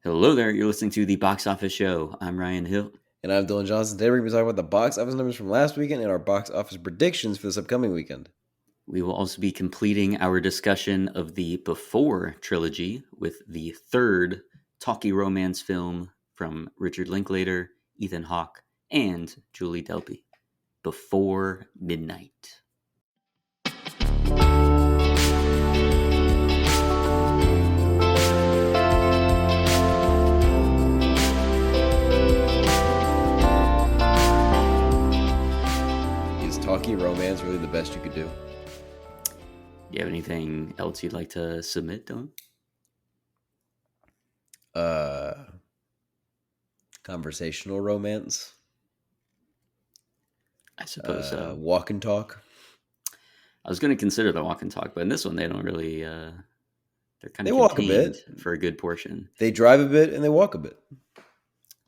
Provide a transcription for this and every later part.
Hello there, you're listening to the Box Office Show. I'm Ryan Hill. And I'm Dylan Johnson. Today we're going to be talking about the box office numbers from last weekend and our box office predictions for this upcoming weekend. We will also be completing our discussion of the Before trilogy with the third talkie romance film from Richard Linklater, Ethan Hawke, and Julie Delpy, Before Midnight. Is talkie romance really the best you could do? Do you have anything else you'd like to submit, Dylan? Conversational romance? I suppose so. Walk and talk? I was going to consider the walk and talk, but in this one they don't really. They're kind They of walk a contained bit. for a good portion. They drive a bit and they walk a bit.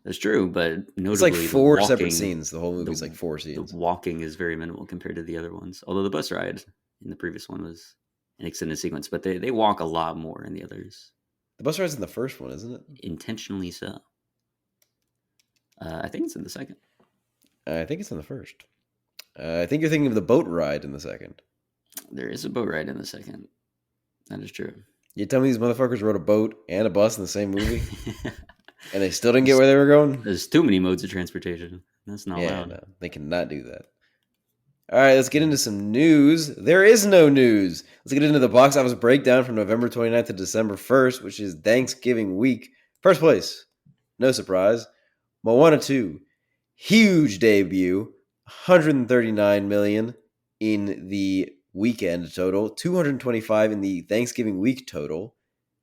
That's true, but notably, It's like four the separate walking, scenes. The whole movie's like four the scenes. walking is very minimal compared to the other ones. Although the bus ride in the previous one was an extended sequence, but they walk a lot more in the others. The bus ride's in the first one, isn't it? Intentionally so. I think it's in the second. I think it's in the first. I think you're thinking of the boat ride in the second. There is a boat ride in the second. That is true. You tell me these motherfuckers rode a boat and a bus in the same movie? And they still didn't get where they were going? There's too many modes of transportation. That's not Yeah, allowed. no, they cannot do that. All right, let's get into some news. There is no news. Let's get into the box office breakdown from November 29th to December 1st, which is Thanksgiving week. First place, no surprise, Moana 2. Huge debut, 139 million in the weekend total, 225 in the Thanksgiving week total.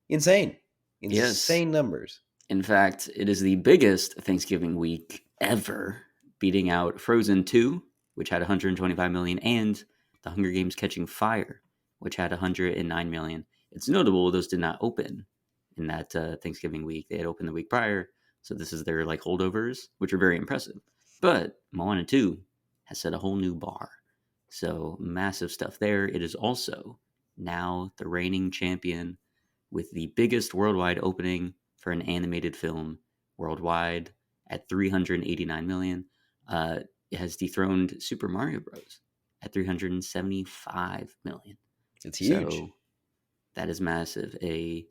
Insane. Insane numbers. In fact, it is the biggest Thanksgiving week ever, beating out Frozen 2, which had 125 million, and The Hunger Games Catching Fire, which had 109 million. It's notable those did not open in that Thanksgiving week. They had opened the week prior, so this is their like holdovers, which are very impressive. But Moana 2 has set a whole new bar. So massive stuff there. It is also now the reigning champion with the biggest worldwide opening for an animated film worldwide at 389 million. It has dethroned Super Mario Bros. At 375 million. It's huge. So that is massive. A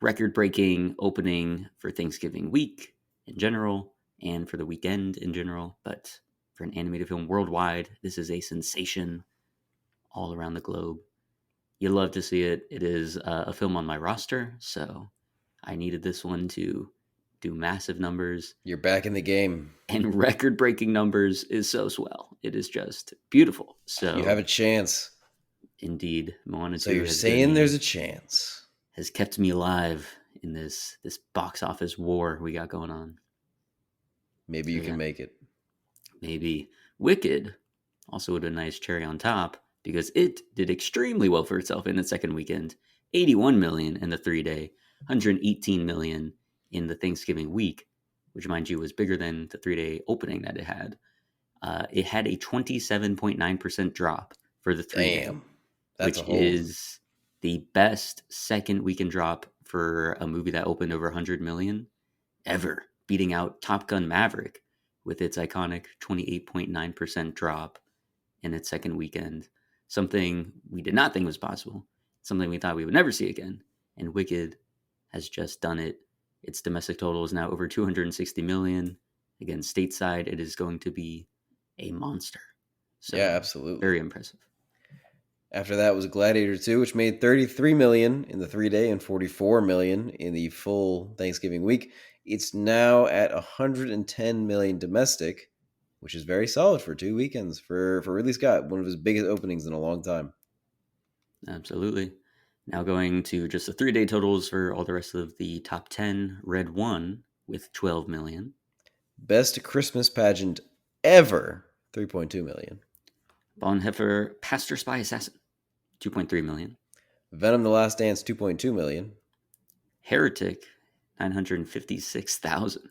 record-breaking opening for Thanksgiving week in general and for the weekend in general. But for an animated film worldwide, this is a sensation all around the globe. You love to see it. It is a film on my roster, so I needed this one to do massive numbers. You're back in the game. And record-breaking numbers is so swell. It is just beautiful. So you have a chance. Indeed. Moana 2 so you're saying there's a chance. Has kept me alive in this box office war we got going on. Maybe you can make it. Maybe. Wicked also would have a nice cherry on top because it did extremely well for itself in its second weekend. 81 million in the 3-day, 118 million in the Thanksgiving week, which, mind you, was bigger than the 3-day opening that it had. It had a 27.9% drop for the 3-day. Damn. Which is the best second weekend drop for a movie that opened over 100 million ever, beating out Top Gun Maverick with its iconic 28.9% drop in its second weekend. Something we did not think was possible, something we thought we would never see again. And Wicked has just done it. Its domestic total is now over 260 million. Again, stateside, it is going to be a monster. So, yeah, absolutely. Very impressive. After that was Gladiator 2, which made 33 million in the 3-day and 44 million in the full Thanksgiving week. It's now at 110 million domestic, which is very solid for 2 weekends for Ridley Scott, one of his biggest openings in a long time. Absolutely. Now going to just the 3-day totals for all the rest of the top 10. Red 1 with 12 million. Best Christmas pageant ever, 3.2 million. Bonhoeffer, Pastor Spy Assassin, 2.3 million. Venom the Last Dance, 2.2 million. Heretic, 956,000.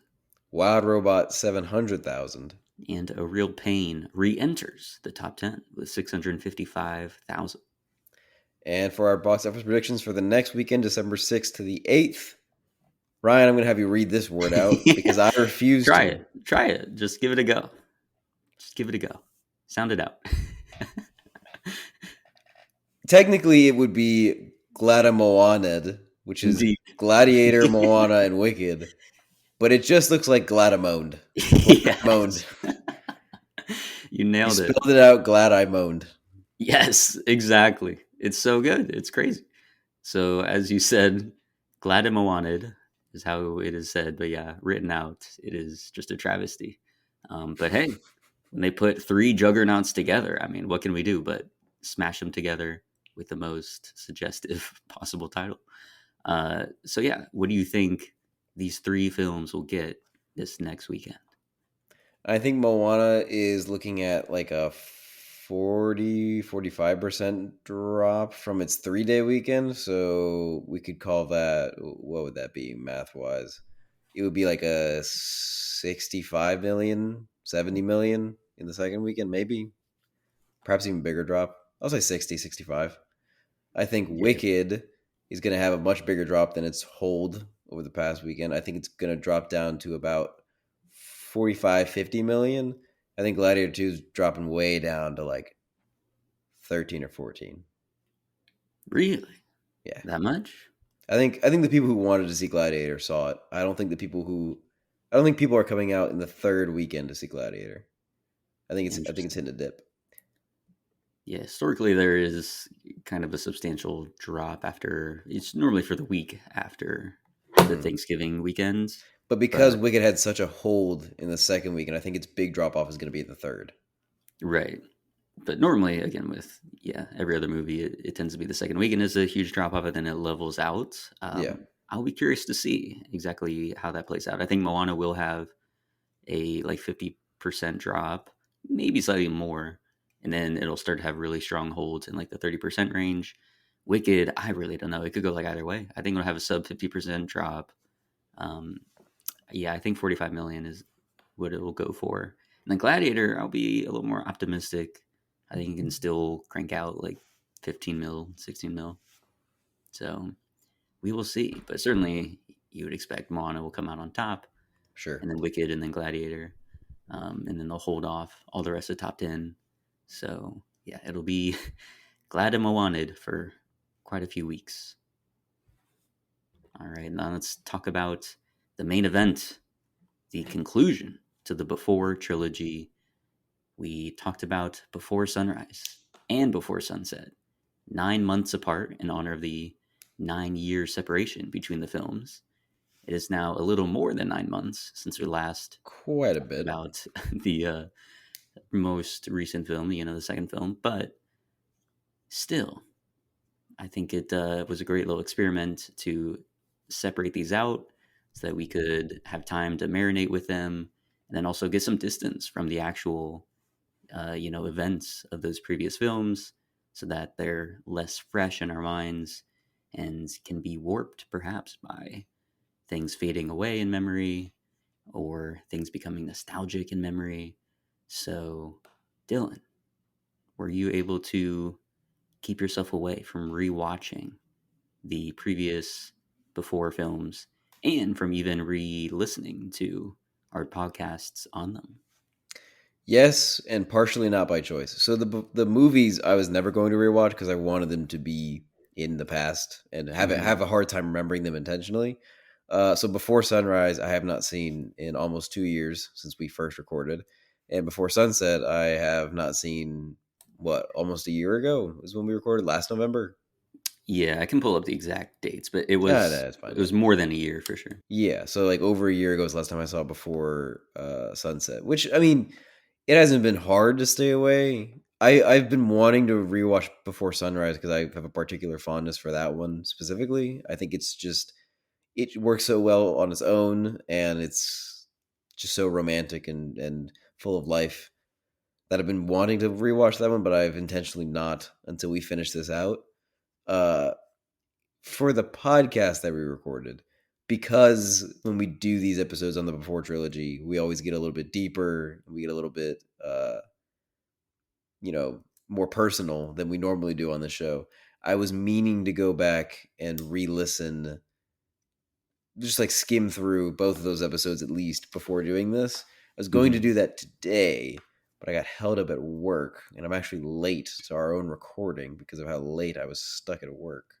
Wild Robot, 700,000. And A Real Pain re-enters the top 10 with 655,000. And for our box office predictions for the next weekend, December 6th to the 8th, Ryan, I'm going to have you read this word out because I refuse Try to. it. Try it. Just give it a go. Just give it a go. Sound it out. Technically, it would be Gladamoaned, which is Indeed. Gladiator, Moana, and Wicked, but it just looks like Gladamoned. Glad I moaned. Yes. You You nailed it. spelled it out. Glad I moaned. Yes, exactly. It's so good. It's crazy. So, as you said, Gladamoanid is how it is said, but yeah, written out, it is just a travesty. But hey, when they put three juggernauts together, I mean, what can we do but smash them together with the most suggestive possible title? So, yeah, what do you think these three films will get this next weekend? I think Moana is looking at like a 45% drop from its 3 day weekend. So we could call that, what would that be math wise? It would be like a 65 million, 70 million in the second weekend, maybe. Perhaps even bigger drop. I'll say 60, 65. I think Yeah, Wicked is going to have a much bigger drop than its hold over the past weekend. I think it's going to drop down to about 45, 50 million. I think Gladiator 2 is dropping way down to like 13 or 14. really? Yeah. That much? I think the people who wanted to see Gladiator saw it. I don't think people are coming out in the third weekend to see Gladiator. I think it's Interesting. hitting a dip. Yeah, historically there is kind of a substantial drop after it's normally for the week after the Mhm. Thanksgiving weekends. But because But Wicked had such a hold in the second weekend, I think its big drop off is going to be the third. right. But normally again with every other movie it tends to be the second weekend is a huge drop off and then it levels out. Yeah. I'll be curious to see exactly how that plays out. I think Moana will have a like 50% drop, maybe slightly more, and then it'll start to have really strong holds in like the 30% range. Wicked, I really don't know. It could go like either way. I think it'll have a sub 50% drop. Um, yeah, I think 45 million is what it will go for. And then Gladiator, I'll be a little more optimistic. I think it can still crank out like 15 mil, 16 mil. So we will see. But certainly you would expect Moana will come out on top, Sure. and then Wicked, and then Gladiator. And then they'll hold off all the rest of the top 10. So, yeah, it'll be glad and wanted for quite a few weeks. All right, now let's talk about the main event, the conclusion to the Before trilogy. We talked about Before Sunrise and Before Sunset, 9 months apart in honor of the 9 year separation between the films. It is now a little more than 9 months since we last Quite a talked bit. about the most recent film, the second film, but still, I think it was a great little experiment to separate these out so that we could have time to marinate with them and then also get some distance from the actual, events of those previous films so that they're less fresh in our minds and can be warped perhaps by things fading away in memory or things becoming nostalgic in memory. So, Dylan, were you able to keep yourself away from rewatching the previous Before films and from even re-listening to our podcasts on them? Yes, and partially not by choice. So the movies I was never going to rewatch because I wanted them to be in the past and have Mhm. a hard time remembering them intentionally. So Before Sunrise, I have not seen in almost 2 years since we first recorded, and Before Sunset, I have not seen what almost a year ago is when we recorded last November. Yeah, I can pull up the exact dates, but it Ah, was no, it's fine. it was more than a year for sure. Yeah, so like over a year ago is the last time I saw Before Sunset, which I mean, it hasn't been hard to stay away. I've been wanting to rewatch Before Sunrise because I have a particular fondness for that one specifically. I think it's just it works so well on its own, and it's just so romantic and full of life that I've been wanting to rewatch that one, but I've intentionally not until we finish this out. Uh, for the podcast that we recorded, because when we do these episodes on the Before trilogy, we always get a little bit deeper. We get a little bit, you know, more personal than we normally do on the show. I was meaning to go back and re-listen just like skim through both of those episodes at least before doing this. I was going to Hmm. do that today, but I got held up at work, and I'm actually late to our own recording because of how late I was stuck at work.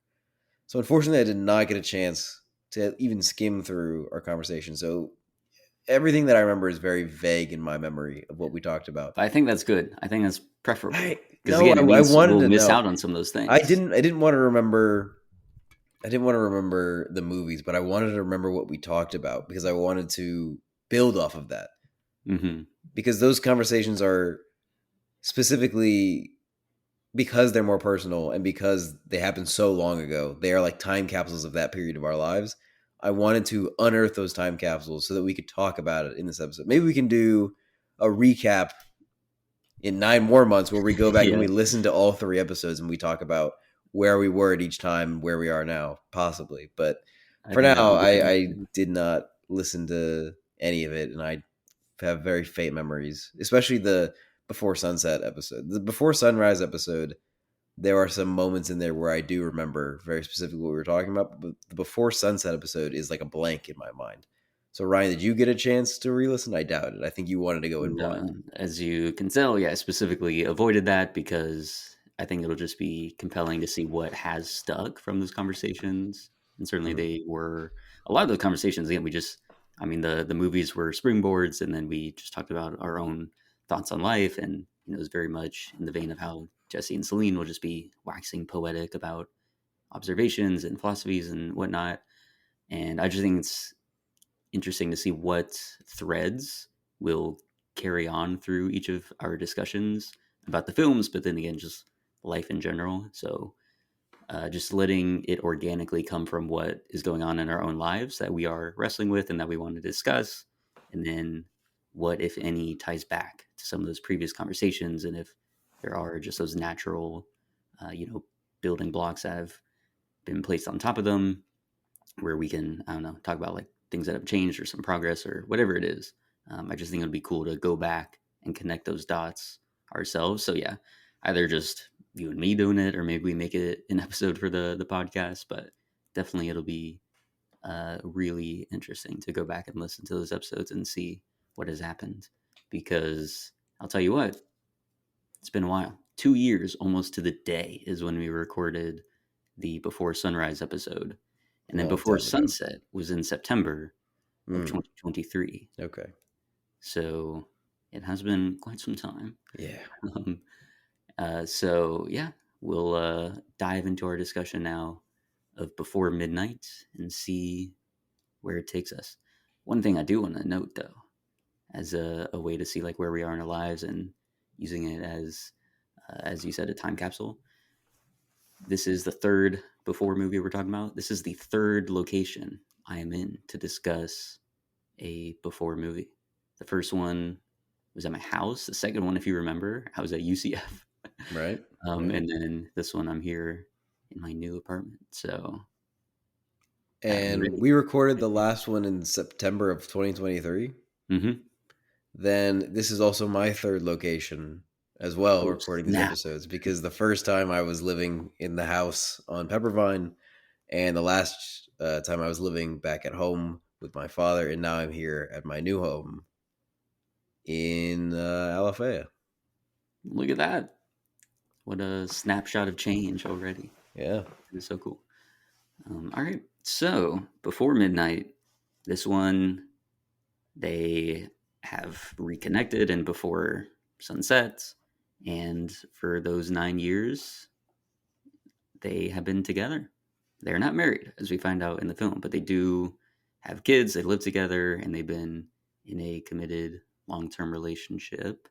So unfortunately, I did not get a chance to even skim through our conversation. So everything that I remember is very vague in my memory of what we talked about. But I think that's good. I think that's preferable I because no, again, it I means wanted we'll to miss know. out on some of those I things. didn't. I didn't want to remember. I didn't want to remember the movies, but I wanted to remember what we talked about because I wanted to build off of that. Hmm. Because those conversations are specifically because they're more personal and because they happened so long ago. They are like time capsules of that period of our lives. I wanted to unearth those time capsules so that we could talk about it in this episode. Maybe we can do a recap in 9 more months where we go back and Yeah, we listen to all 3 episodes and we talk about where we were at each time and where we are now, possibly. But I for think that'd now, be really I interesting. did not listen to any of it, and I have very faint memories, especially the Before Sunset episode. The Before Sunrise episode, there are some moments in there where I do remember very specifically what we were talking about, but the Before Sunset episode is like a blank in my mind. So, Ryan, did you get a chance to re listen? I doubt it. I think you wanted to go in And, blind. as you can tell, yeah, I specifically avoided that because I think it'll just be compelling to see what has stuck from those conversations. And certainly Mhm. they were a lot of the conversations. Again, we just, I mean, the movies were springboards, and then we just talked about our own thoughts on life, and it was very much in the vein of how Jesse and Celine will just be waxing poetic about observations and philosophies and whatnot. And I just think it's interesting to see what threads will carry on through each of our discussions about the films, but then again, just life in general. So just letting it organically come from what is going on in our own lives that we are wrestling with and that we want to discuss. And then what, if any, ties back to some of those previous conversations. And if there are just those natural, building blocks that have been placed on top of them, where we can, I don't know, talk about like things that have changed or some progress or whatever it is. I just think it'd be cool to go back and connect those dots ourselves. So yeah, either just you and me doing it, or maybe we make it an episode for the podcast. But definitely, it'll be really interesting to go back and listen to those episodes and see what has happened. Because I'll tell you what, it's been a while. 2 years almost to the day is when we recorded the Before Sunrise episode. And then Long Before time ago. Sunset was in September of Mm, 2023. okay. So it has been quite some time. Yeah. Um, so, yeah, we'll dive into our discussion now of Before Midnight and see where it takes us. One thing I do want to note, though, as a way to see like where we are in our lives and using it as you said, a time capsule. This is the third Before movie we're talking about. This is the third location I am in to discuss a Before movie. The first one was at my house. The second one, if you remember, I was at UCF. Right. Right. And then this one, I'm here in my new apartment. So are you And ready? we recorded the last one in September of 2023. Mm-hmm. Then this is also my third location as well, Oh, recording these snap. episodes because the first time I was living in the house on Peppervine, and the last time I was living back at home with my father, and now I'm here at my new home in Alafaya. Look at that. What a snapshot of change already. Yeah. It is so cool. All right. So Before Midnight, this one, they have reconnected and Before Sunset. And for those 9 years, they have been together. They're not married, as we find out in the film, but they do have kids. They live together and they've been in a committed long term relationship.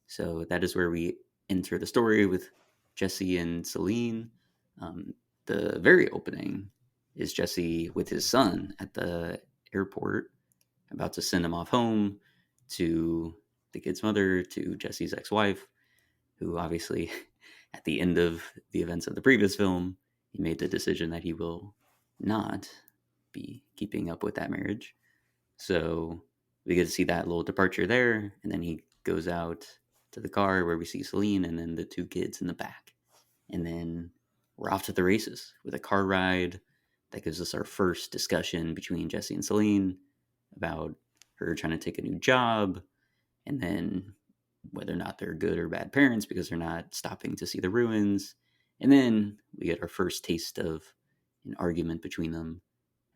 So that is where we enter the story with Jesse and Celine. Um, the very opening is Jesse with his son at the airport, about to send him off home to the kid's mother, to Jesse's ex wife, who obviously, at the end of the events of the previous film, he made the decision that he will not be keeping up with that marriage. So we get to see that little departure there, and then he goes out to the car where we see Celine and then the two kids in the back. And then we're off to the races with a car ride that gives us our first discussion between Jesse and Celine about her trying to take a new job, and then whether or not they're good or bad parents because they're not stopping to see the ruins. And then we get our first taste of an argument between them,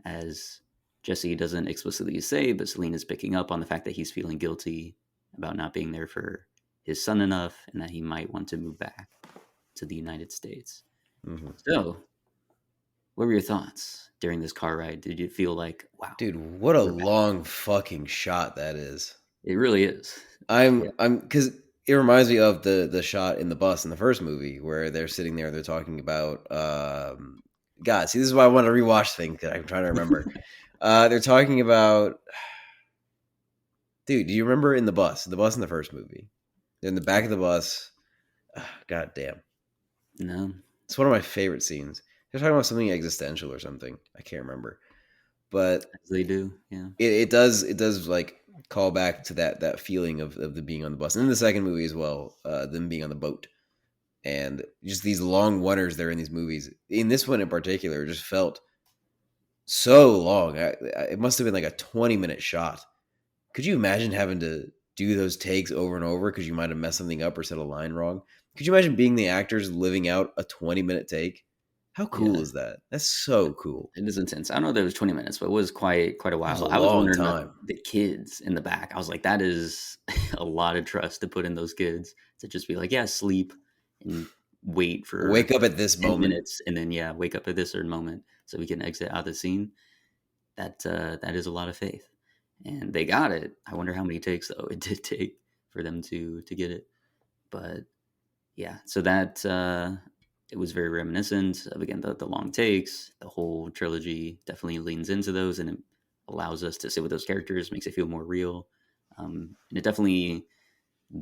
as Jesse doesn't explicitly say, but Celine is picking up on the fact that he's feeling guilty about not being there for his son enough and that he might want to move back to the United States. Mm-hmm. So, what were your thoughts during this car ride? Did you feel like, wow, Dude, what a we're back? long fucking shot that is. It really is. Yeah. I'm because it reminds me of the shot in the bus in the first movie where they're sitting there, they're talking about God, see, this is why I want to rewatch things that I'm trying to remember. They're talking about, dude, do you remember in the bus in the first movie? They're in the back of the bus. God damn. No, It's one of my favorite scenes. They're talking about something existential or something. I can't remember. But as they do. Yeah. it does like call back to that feeling of the being on the bus. And in the second movie as well, them being on the boat. And just these long wonders there in these movies. In this one in particular, it just felt so long. It must have been like a 20-minute shot. Could you imagine having to do those takes over and over because you might have messed something up or said a line wrong? Could you imagine being the actors living out a 20-minute take? How cool Yeah. is that? That's so cool. It is intense. I don't know if it was 20 minutes, but it was quite a It was while. a I was long wondering about time. the kids in the back. I was like, that is a lot of trust to put in those kids to just be like, yeah, sleep and wait for Wake up at this 10 moment. minutes and then yeah, wake up at this certain moment so we can exit out of the scene. That is a lot of faith. And they got it. I wonder how many takes though it did take for them to get it. But yeah, so that it was very reminiscent of again the long takes. The whole trilogy definitely leans into those, and it allows us to sit with those characters, makes it feel more real, and it definitely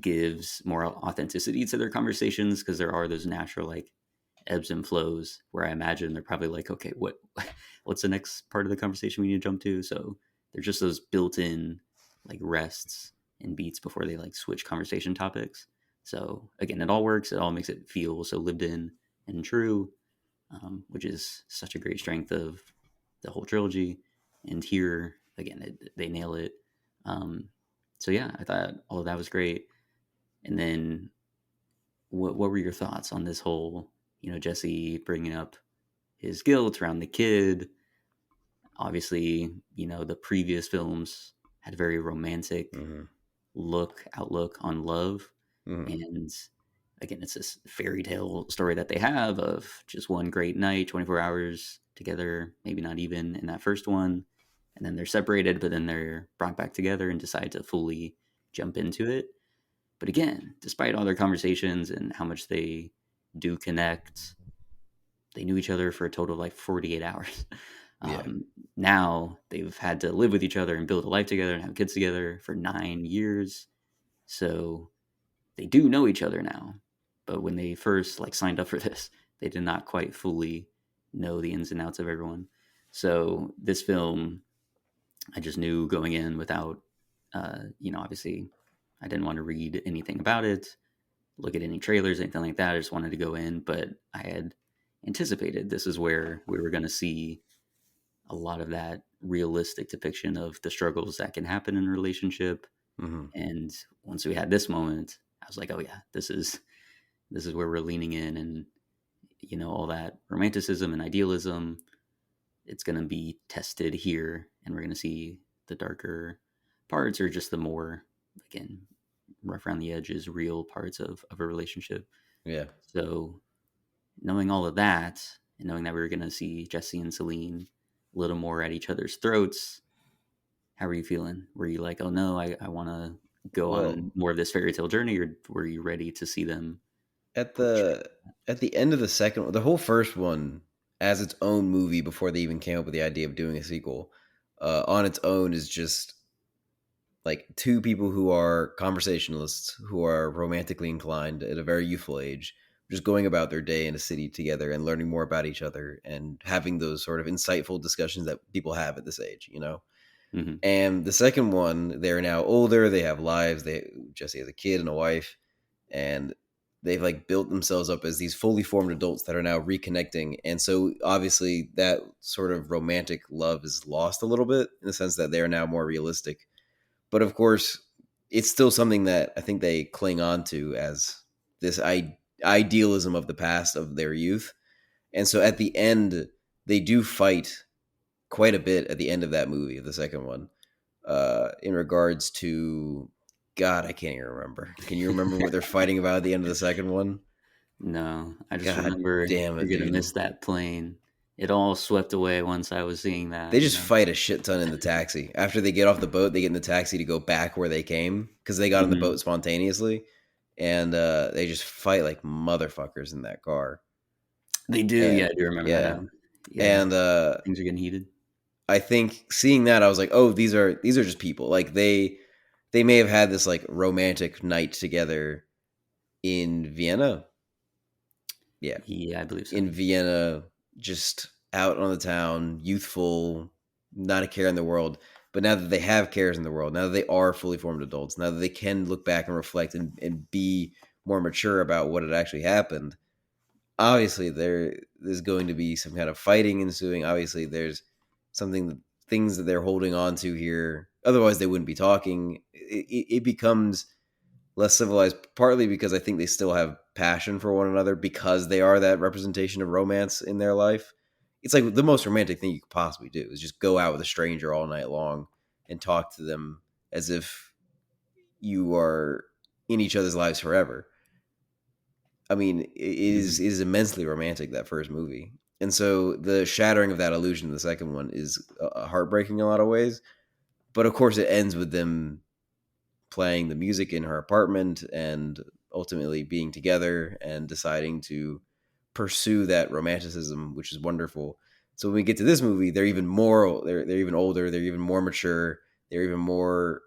gives more authenticity to their conversations because there are those natural like ebbs and flows where I imagine they're probably like, okay, what's the next part of the conversation we need to jump to? So there's just those built-in like rests and beats before they like switch conversation topics. So again, it all works. It all makes it feel so lived in and true, which is such a great strength of the whole trilogy. And here again, they nail it. So yeah, I thought all of that was great. And then what were your thoughts on this whole, Jesse bringing up his guilt around the kid? Obviously, the previous films had a very romantic Mm-hmm. outlook on love. Mm-hmm. And again, it's this fairy tale story that they have of just one great night, 24 hours together, maybe not even in that first one. And then they're separated, but then they're brought back together and decide to fully jump into it. But again, despite all their conversations and how much they do connect, they knew each other for a total of like 48 hours. Yeah. Um, Now they've had to live with each other and build a life together and have kids together for 9 years. So they do know each other now. But when they first like signed up for this, they did not quite fully know the ins and outs of everyone. So this film, I just knew going in without, obviously, I didn't want to read anything about it, look at any trailers, anything like that. I just wanted to go in, but I had anticipated this is where we were going to see a lot of that realistic depiction of the struggles that can happen in a relationship. Mm-hmm. And once we had this moment, I was like, oh yeah, this is where we're leaning in, and all that romanticism and idealism, it's going to be tested here, and we're going to see the darker parts or just the more, again, rough around the edges, real parts of a relationship. Yeah. So knowing all of that and knowing that we were going to see Jesse and Celine a little more at each other's throats, how were you feeling? Were you like, oh no, I want to go Well, on more of this fairy tale journey, or were you ready to see them at portray? the end of the second, the whole first one as its own movie before they even came up with the idea of doing a sequel, on its own is just like two people who are conversationalists who are romantically inclined at a very youthful age, just going about their day in a city together and learning more about each other and having those sort of insightful discussions that people have at this age, you know. Mm-hmm. And the second one, they're now older, they have lives, Jesse has a kid and a wife, and they've like built themselves up as these fully formed adults that are now reconnecting, and so obviously that sort of romantic love is lost a little bit in the sense that they are now more realistic. But of course, it's still something that I think they cling on to as this idealism of the past of their youth. And so at the end, they do fight quite a bit at the end of that movie, the second one, in regards to God, I can't even remember. Can you remember what they're fighting about at the end of the second one? No, I just God remember damn it, you're gonna dude. miss that plane. It all swept away once I was seeing They that. just fight a shit ton in the taxi. After they get off the boat, they get in the taxi to go back where they came because they got on the Hmm. boat spontaneously, and they just fight like motherfuckers in that car. They do, yeah, And I do remember that yeah, now. Yeah, and things are getting heated. I think seeing that, I was like, oh, these are just people. Like they may have had this like romantic night together in Vienna. Yeah, Yeah, I believe so. in Vienna, just out on the town, youthful, not a care in the world. But now that they have cares in the world, now that they are fully formed adults, now that they can look back and reflect and be more mature about what had actually happened, obviously there's going to be some kind of fighting ensuing. Obviously, there's something things that they're holding on to here. Otherwise, they wouldn't be talking. It becomes less civilized, partly because I think they still have passion for one another because they are that representation of romance in their life. It's like the most romantic thing you could possibly do is just go out with a stranger all night long and talk to them as if you are in each other's lives forever. I mean, Hmm. it is immensely romantic, that first movie. And so the shattering of that illusion in the second one is heartbreaking in a lot of ways. But of course, it ends with them playing the music in her apartment and ultimately being together and deciding to pursue that romanticism, which is wonderful. So when we get to this movie, they're even more they're even older, they're even more mature, they're even more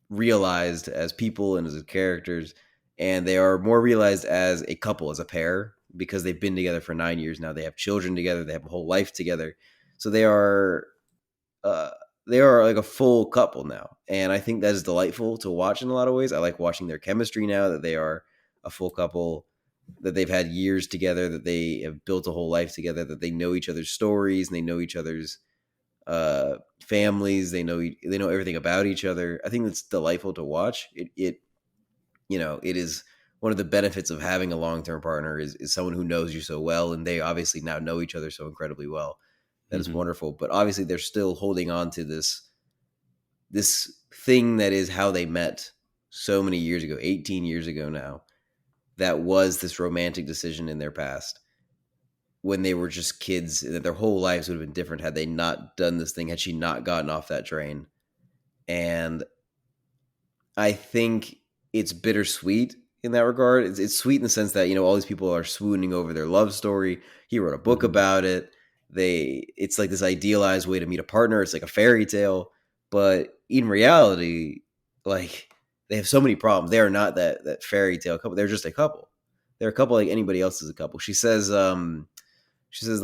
realized as people and as characters, and they are more realized as a couple, as a pair, because they've been together for 9 years now. They have children together, they have a whole life together. So uh, they are like a full couple now, and I think that is delightful to watch in a lot of ways. I like watching their chemistry now that they are a full couple, that they've had years together, that they have built a whole life together, that they know each other's stories and they know each other's families. They know everything about each other. I think it's delightful to watch. It is one of the benefits of having a long term partner is someone who knows you so well, and they obviously now know each other so incredibly well. That is Hmm. wonderful. But obviously, they're still holding on to this thing that is how they met so many years ago, 18 years ago now. That was this romantic decision in their past when they were just kids, and that their whole lives would have been different had they not done this thing, had she not gotten off that train. And I think it's bittersweet in that regard. It's sweet in the sense that all these people are swooning over their love story. He wrote a book Hmm. about it. It's like this idealized way to meet a partner. It's like a fairy tale, but in reality, like they have so many problems. They are not that fairy tale couple. They're just a couple. They're a couple like anybody else is a couple. She says the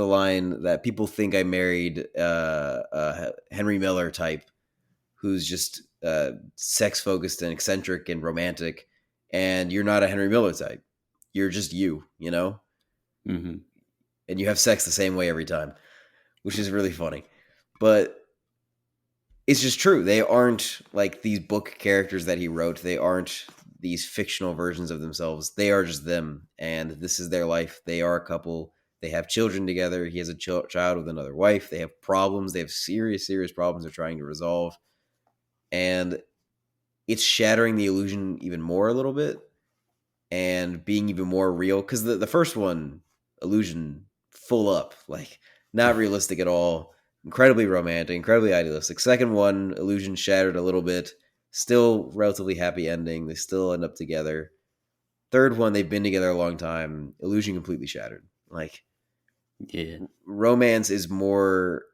line that people think I married a Henry Miller type who's just sex focused and eccentric and romantic, and you're not a Henry Miller type. You're just you, Hmm. and you have sex the same way every time, which is really funny. But it's just true. They aren't like these book characters that he wrote. They aren't these fictional versions of themselves. They are just them, and this is their life. They are a couple. They have children together. He has a child with another wife. They have problems. They have serious, serious problems they're trying to resolve. And it's shattering the illusion even more a little bit and being even more real because the first one, illusion, full up, like not realistic at all, incredibly romantic, incredibly idealistic. Second one, illusion shattered a little bit, still relatively happy ending. They still end up together. Third one, they've been together a long time, illusion completely shattered. Like Yeah. romance is more,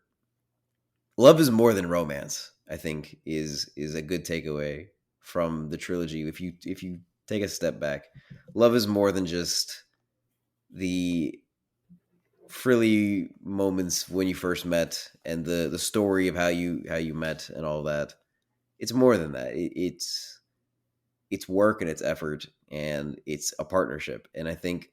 love is more than romance. I think is a good takeaway from the trilogy. If you take a step back, love is more than just the frilly moments when you first met and the story of how you met and all that. It's more than that. It's work and it's effort and it's a partnership. And I think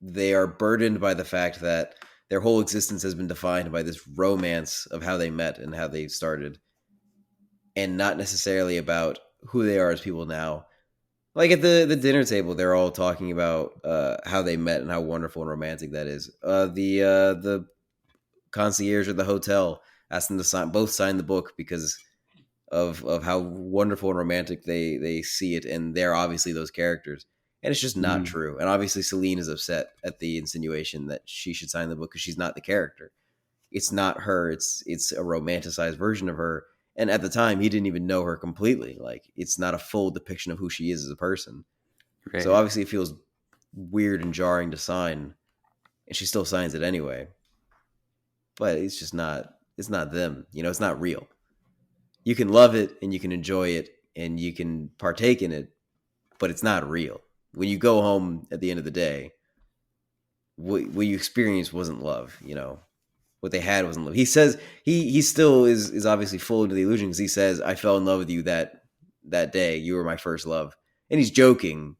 they are burdened by the fact that their whole existence has been defined by this romance of how they met and how they started, and not necessarily about who they are as people now. Like at the dinner table, they're all talking about how they met and how wonderful and romantic that is. The concierge at the hotel asked them to sign the book because of how wonderful and romantic they see it, and they're obviously those characters. And it's just not Mm-hmm. true. And obviously, Celine is upset at the insinuation that she should sign the book because she's not the character. It's not her. It's a romanticized version of her. And at the time, he didn't even know her completely. Like it's not a full depiction of who she is as a person. So Right. obviously, it feels weird and jarring to sign, and she still signs it anyway. But it's just not. It's not them. It's not real. You can love it and you can enjoy it and you can partake in it, but it's not real. When you go home at the end of the day, what you experienced wasn't love. What they had wasn't love. He says he still is obviously full into the illusion because he says, "I fell in love with you that day. You were my first love," and he's joking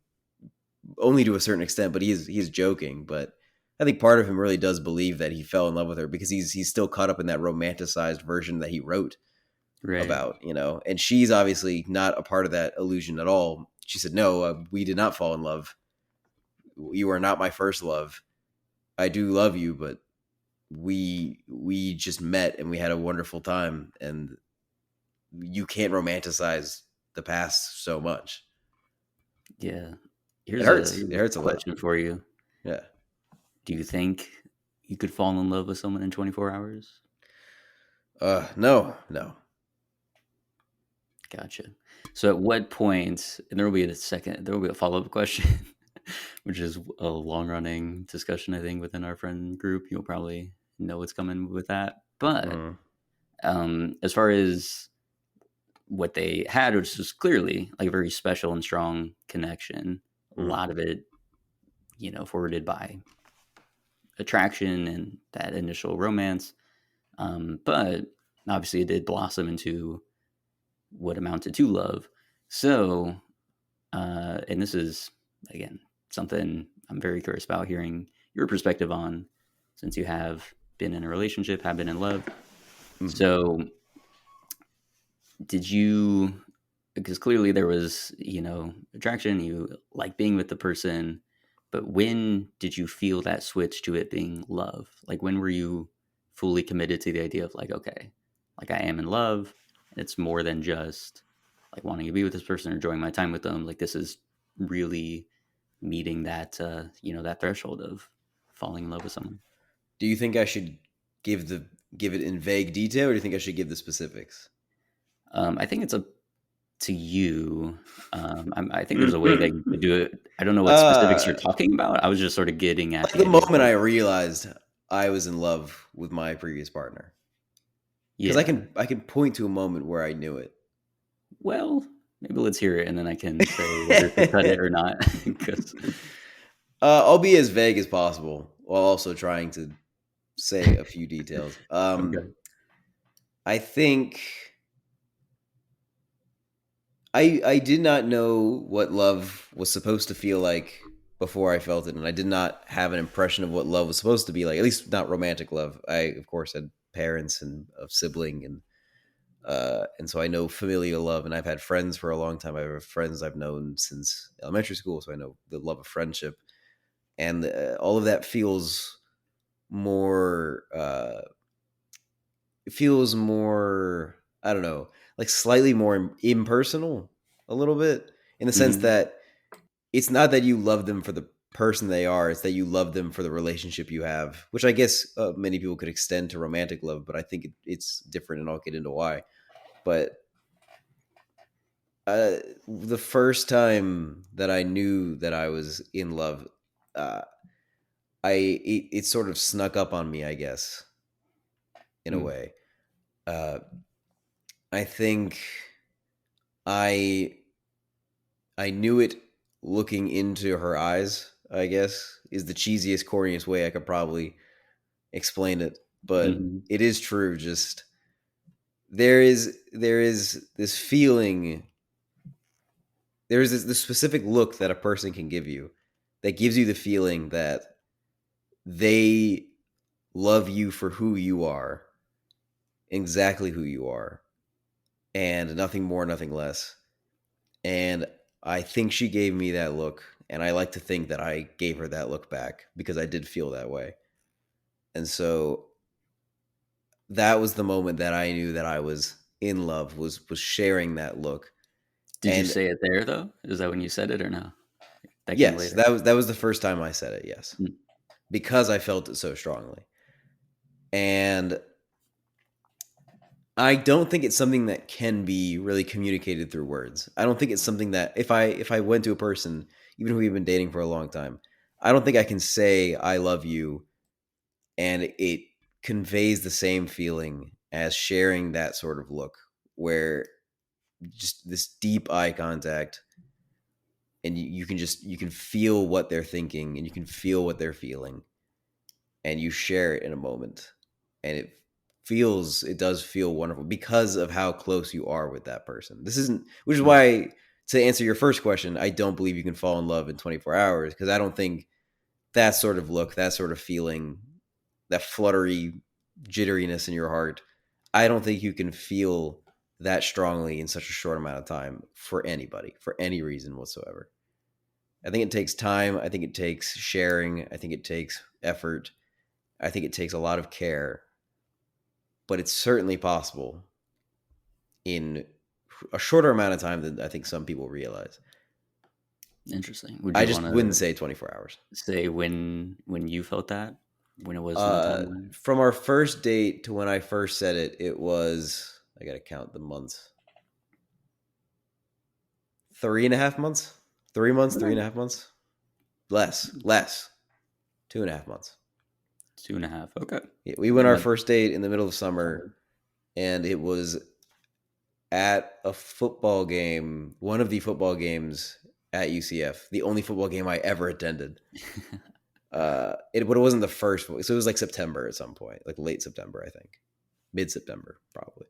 only to a certain extent, but he is joking. But I think part of him really does believe that he fell in love with her because he's still caught up in that romanticized version that he wrote Right. about, and she's obviously not a part of that illusion at all. She said, "No, we did not fall in love. You are not my first love. I do love you, but we just met and we had a wonderful time, and you can't romanticize the past so much. Yeah. It Here's a hurts. It here's a hurts a lot." question for you. Yeah. Do you think you could fall in love with someone in 24 hours? No, no. Gotcha. So at what point, and there will be a follow up question, which is a long running discussion, I think, within our friend group. You'll probably know what's coming with that. But Mm, as far as what they had, which was clearly like a very special and strong connection, a mm. lot of it, forwarded by attraction and that initial romance. But obviously, it did blossom into what amounted to love. So, and this is again something I'm very curious about hearing your perspective on, since you have been in a relationship, have been in love. Mhm. So, did you? Because clearly there was, attraction. You like being with the person, but when did you feel that switch to it being love? Like when were you fully committed to the idea of like, okay, like I am in love, and it's more than just like wanting to be with this person or enjoying my time with them. Like this is really meeting that that threshold of falling in love with someone. Do you think I should give it in vague detail, or do you think I should give the specifics? I think it's up to you. I think there's a way that you could do it. I don't know what specifics you're uh, talking about. I was just sort of getting at like the the idea of moment like, I realized I was in love with my previous partner, because I yeah. can I can point to a moment where I knew it. Well, maybe let's hear it, and then I can say whether to cut it or not. Because I'll be as vague as possible while also trying to say a few details. okay. I think I did not know what love was supposed to feel like before I felt it, and I did not have an impression of what love was supposed to be like. At least not romantic love. I of course had parents and a sibling, and so I know familial love, and I've had friends for a long time. I have friends I've known since elementary school, so I know the love of friendship, and all of that more. Feels more, I don't know, like slightly more impersonal, a little bit, in the sense Mhm. that it's not that you love them for the person they are; it's that you love them for the relationship you have, which I guess many people could extend to romantic love, but I think it's different, and I'll get into why. But uh, the first time that I knew that I was in love, uh, it sort of snuck up on me, I guess, in a Mm. way. Uh, I think I I knew it looking into her eyes, I guess, is the cheesiest, corniest way I could probably explain it. But Mhm. it is true. Just there is this feeling there's this specific look that a person can give you that gives you the feeling that they love you for who you are, exactly who you are, and nothing more, nothing less. And I think she gave me that look, and I like to think that I gave her that look back because I did feel that way. And so that was the moment that I knew that I was in love, was sharing that look. Did you And say it there though? Is that when you said it or no? That came yes, later. that was the first time I said it, yes. Mm. Because I felt it so strongly. And I don't think it's something that can be really communicated through words. I don't think it's something that if I went to a person, even if we've been dating for a long time, I don't think I can say I love you and it conveys the same feeling as sharing that sort of look where just this deep eye contact, and you can feel what they're thinking and you can feel what they're feeling, and you share it in a moment, and it does feel wonderful because of how close you are with that person. This isn't Which is Mm. why, to answer your first question, I don't believe you can fall in love in 24 hours, because I don't think that sort of look, that sort of feeling, that fluttery jitteriness in your heart, I don't think you can feel that strongly in such a short amount of time for anybody, for any reason whatsoever. I think it takes time. I think it takes sharing. I think it takes effort. I think it takes a lot of care, but it's certainly possible in a shorter amount of time than I think some people realize. Interesting. Would I you want just wouldn't to say 24 hours. say when you felt that? When it was in the timeline? From our first date to when I first said it, it was, I got to count the months, 3.5 months, 3 months, three Okay. and a half months, less, 2.5 months. 2.5. Okay. Yeah, we went And our that first date in the middle of summer, solid. and it was at a football game, one of the football games at UCF, the only football game I ever attended. But it wasn't the first one, so it was like September at some point, like late September, I think, mid September, probably.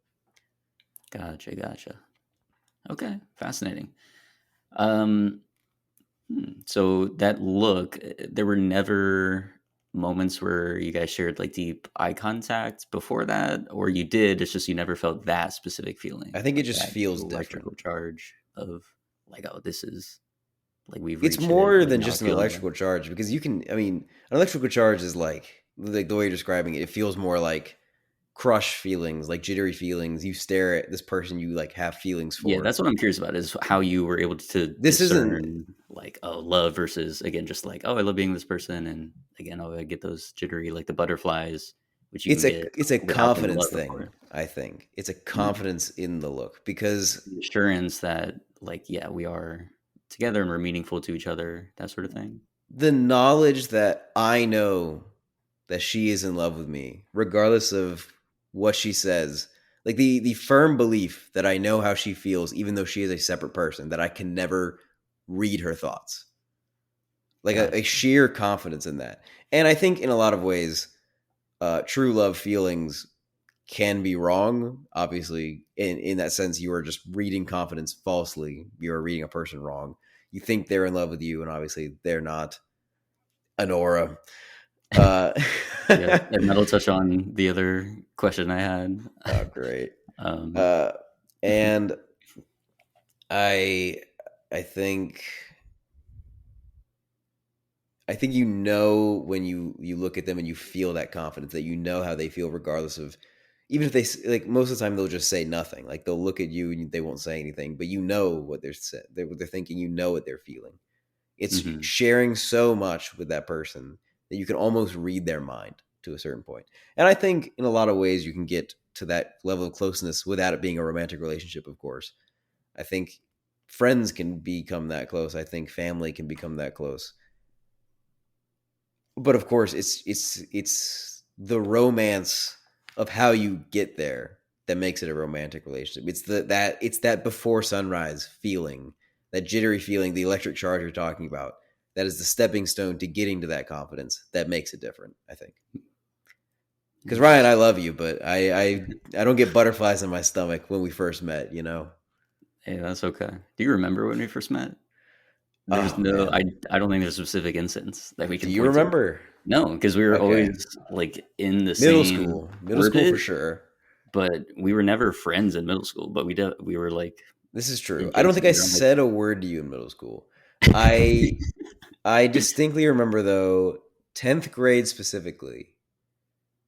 Gotcha, gotcha. Okay, fascinating. Um, so that look, there were never moments where you guys shared like deep eye contact before that, or you did. It's just you never felt that specific feeling, I think it like just that feels different. electrical charge of like, oh, this is like we've It's reached it. more Like than now I just an feel in love. electrical charge, because an electrical charge is like the way you're describing it. It feels more like crush feelings, like jittery feelings. You stare at this person you like have feelings Yeah, for. that's what I'm curious about is how you were able to This isn't. discern like, oh, love versus again just like, oh, I love being with this person, and again, oh, I get those jittery like the butterflies, which you can get It's a without being in confidence love, of thing. course. I think it's a Mm. confidence in the look, because The assurance that like, yeah, we are together and we're meaningful to each other, that sort of thing. the knowledge that I know that she is in love with me, regardless of what she says, like the firm belief that I know how she feels, even though she is a separate person, that I can never read her thoughts, like a Gotcha. sheer confidence in that. And I think in a lot of ways, true love feelings can be wrong. Obviously, in that sense, you are just reading confidence falsely. You are reading a person wrong. You think they're in love with you, and obviously they're not. An aura. Uh, Yeah, and that'll touch on the other question I had. oh, great. um, Uh, and I, I think, you know, when you look at them and you feel that confidence, that you know how they feel, regardless of, even if like most of the time they'll just say nothing. Like they'll look at you and they won't say anything, but you know what what they're thinking. You know what they're feeling. It's mhm. sharing so much with that person that you can almost read their mind to a certain point. And I think in a lot of ways you can get to that level of closeness without it being a romantic relationship, of course. I think friends can become that close. I think family can become that close. But of course, it's the romance of how you get there that makes it a romantic relationship. It's that before sunrise feeling, that jittery feeling, the electric charge you're talking about. That is the stepping stone to getting to that confidence that makes it different, I think. Because Ryan, I Interesting. love you, but I don't get butterflies in my stomach when we first met. Hey, that's okay. Do you remember when we first met? There's Oh no, man, I don't think there's a specific instance that we do can you point to. remember? No, because we were Okay, always like in the same middle school for orbit, sure. but we were never friends in middle school. But we were like This is true. I don't think adjacent. I We were on like said a word to you in middle school. I I distinctly remember though, 10th grade specifically.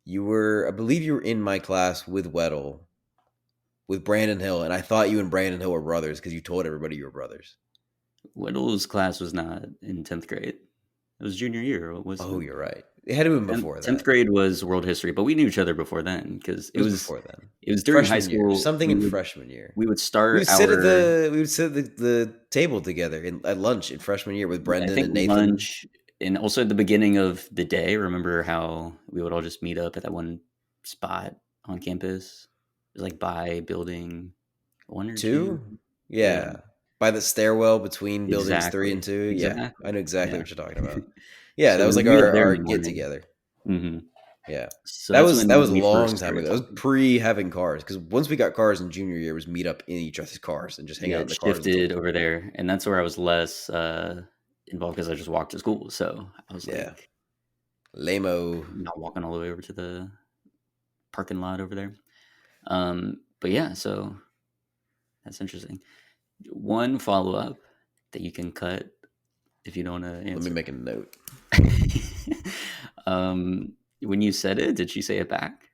I believe you were in my class with Weddle, with Brandon Hill, and I thought you and Brandon Hill were brothers because you told everybody you were brothers. Weddle's class was not in 10th grade. It was junior year, wasn't Oh, it? you're right. It had to have been before 10th that. grade was world history, but we knew each other before then because It was before then. it was during high Freshman year. school. Something in freshman year. We would start our We would sit at the table together at lunch in freshman year with I Brendan think and Nathan. lunch and also at the beginning of the day. Remember how we would all just meet up at that one spot on campus? It was like by building one or two. 2? Yeah, Yeah. By the stairwell between buildings 3 and exactly, 2. Yeah. I exactly. know exactly Yeah. what you're talking about. Yeah, So that we was would like meet up there in our the get morning. together. Hmm. Yeah. So that's That when was a we long first time started ago. That was talking. pre having cars because once we got cars in junior year, it was meet up in each other's cars and just hang Yeah, out in it the cars until shifted over there, and that's where I was less involved because I just walked to school. So I was yeah, like lamo. not walking all the way over to the parking lot over there. But yeah, so that's interesting. One follow up that you can cut if you don't want to Let me answer. make a note. When you said it, did she say it back?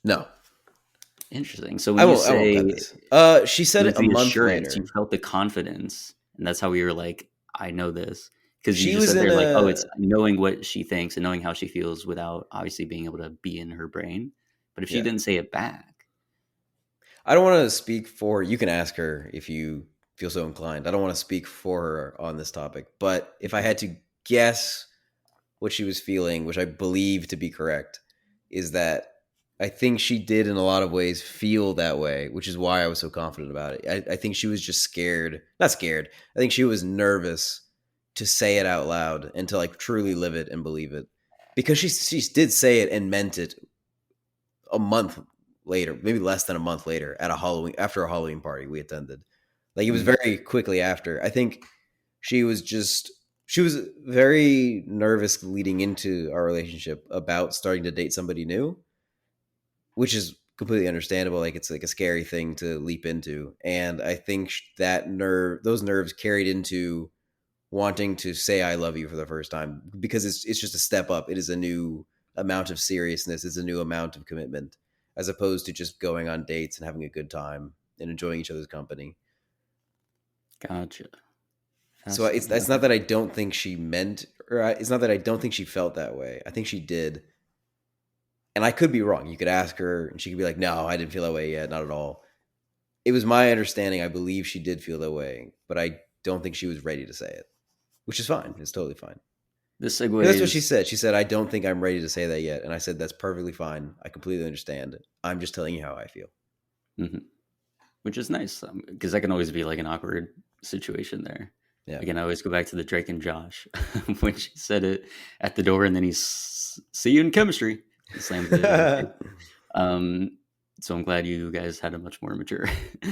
No, Interesting. So when you I won't say cut this. She it said it was a the month assurance, you later. felt the confidence, and that's how we were like, I know this. Because you She just was said in there, like, oh, a. it's knowing what she thinks and knowing how she feels without obviously being able to be in her brain. But if she Yeah, didn't say it back, I don't want to speak for. You can ask her if you feel so inclined. I don't want to speak for her on this topic, but if I okay, had to guess what she was feeling, which I believe to be correct, is that I think she did in a lot of ways feel that way, which is why I was so confident about it. I think she was just scared, not scared. I think she was nervous to say it out loud and to like truly live it and believe it, because she did say it and meant it a month later, maybe less than a month later, at a Halloween after a Halloween party we attended. Like it was mm, very quickly after. I think she was just she was very nervous leading into our relationship about starting to date somebody new, which is completely understandable. Like it's like a scary thing to leap into, and I think those nerves carried into wanting to say I love you for the first time, because it's just a step up. It is a new amount of seriousness. It's a new amount of commitment, as opposed to just going on dates and having a good time and enjoying each other's company. gotcha. So Fascinating. it's not Okay. that I don't think she meant, it's not that I don't think she felt that way. I think she did, and I could be wrong. You could ask her, and she could be like, "No, I didn't feel that way yet, not at all." It was my understanding. I believe she did feel that way, but I don't think she was ready to say it, which is fine. It's totally fine. This Because that's what she segues, said. She said, "I don't think I'm ready to say that yet," and I said, "That's perfectly fine. I completely understand. I'm just telling you how I feel." mhm, which is nice because that can always be like an awkward situation there. Yeah. Again, I always go back to the Drake and Josh when she said it at the door, and then see you in chemistry. He slams it in her face. Um, so I'm glad you guys had a much more mature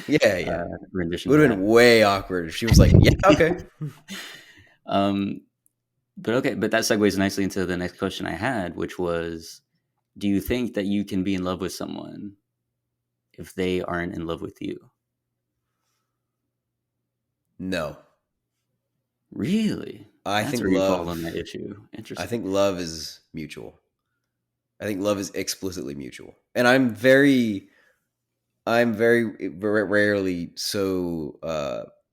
Yeah, yeah. It rendition would to have that. been way awkward if she was like, "Yeah, okay." um, but okay, but that segues nicely into the next question I had, which was, do you think that you can be in love with someone if they aren't in love with you? No. Really? I That's think where you fall on love that issue. I think Interesting. love is mutual. I think love is explicitly mutual. And very rarely so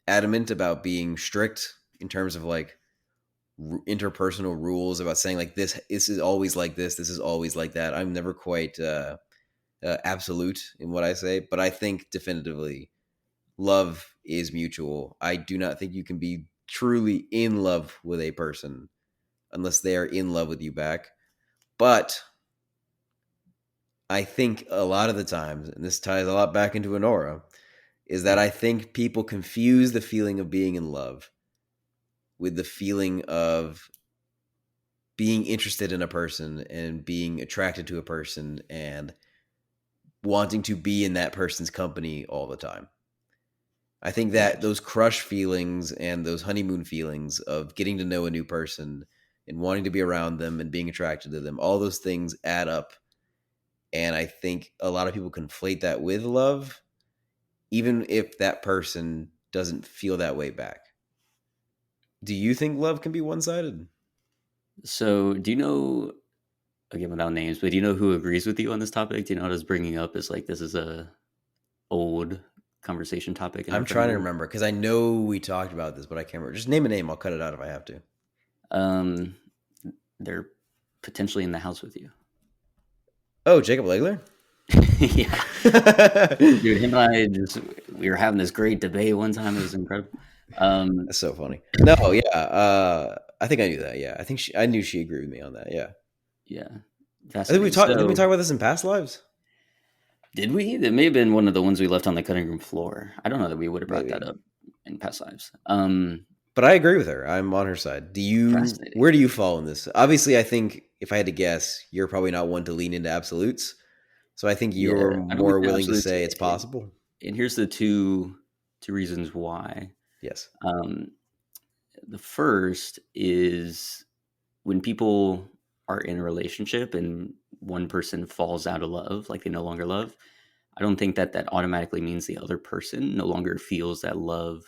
adamant about being strict in terms of like interpersonal rules about saying like this is always like this is always like that. I'm never quite absolute in what I say, but I think definitively love is mutual. I do not think you can be truly in love with a person unless they are in love with you back. But I think a lot of the times, and this ties a lot back into Honora, is that I think people confuse the feeling of being in love with the feeling of being interested in a person and being attracted to a person and wanting to be in that person's company all the time. I think that those crush feelings and those honeymoon feelings of getting to know a new person and wanting to be around them and being attracted to them, all those things add up. And I think a lot of people conflate that with love, even if that person doesn't feel that way back. Do you think love can be one sided? So, do you know, again without names, but do you know who agrees with you on this topic? Do you know what I was bringing up? Is like this is a old conversation topic in our I'm friend trying to group. remember because I know we talked about this, but I can't remember. Just name a name. I'll cut it out if I have to. Um, they're potentially in the house with you. Oh, Jacob Legler? Yeah, That's dude, him and I just we were having this great debate one time. It was incredible. Um, so funny. No, yeah. I think I knew that. Yeah. I knew she agreed with me on that. Yeah. yeah, I think we fascinating. talked. Didn't we So, talk about this in past lives? did we? That may have been one of the ones we left on the cutting room floor. I don't know that we would have brought that Maybe. up in past lives. But I agree with her. I'm on her side. Fascinating. Where do you fall in this? Obviously, I think if I had to guess, you're probably not one to lean into absolutes. So I think you're Yeah, I don't more think the willing to absolutes. say it's possible. And here's the two reasons why. Yes. Um, the first is when people are in a relationship and one person falls out of love, like they no longer love. I don't think that that automatically means the other person no longer feels that love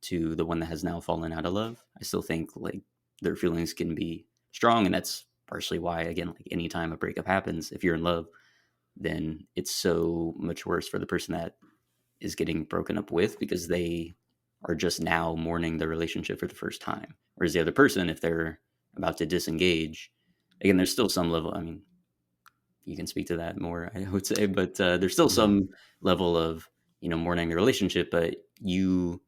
to the one that has now fallen out of love. I still think like their feelings can be strong, and that's partially why, again, like anytime a breakup happens, if you're in love, then it's so much worse for the person that is getting broken up with because they are just now mourning the relationship for the first time. Whereas the other person, if they're about to disengage, again, there's still some level. I mean, you can speak to that more, I would say, but there's still Mhm. some level of mourning the relationship, but you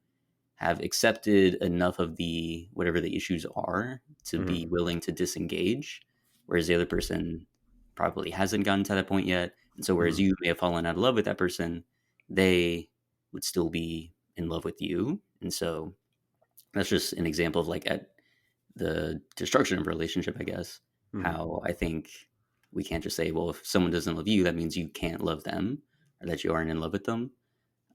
have accepted enough of the whatever the issues are to be Mhm. willing to disengage, whereas the other person probably hasn't gotten to that point yet. And so, whereas Mhm. you may have fallen out of love with that person, they would still be in love with you. And so, that's just an example of like at the destruction of a relationship, I guess, Mhm. how I think we can't just say, well, if someone doesn't love you, that means you can't love them or that you aren't in love with them.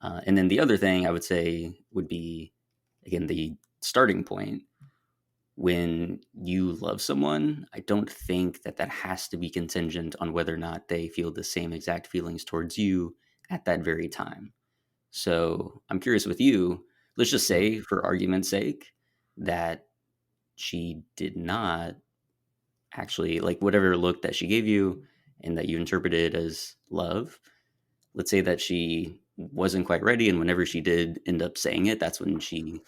And then the other thing I would say would be, again, the starting point. When you love someone, I don't think that that has to be contingent on whether or not they feel the same exact feelings towards you at that very time. So I'm curious with you, let's just Mhm. say, for argument's sake, that she did not actually like whatever look that she gave you and that you interpreted as love. Let's say that she wasn't quite ready, and whenever she did end up saying it, that's when she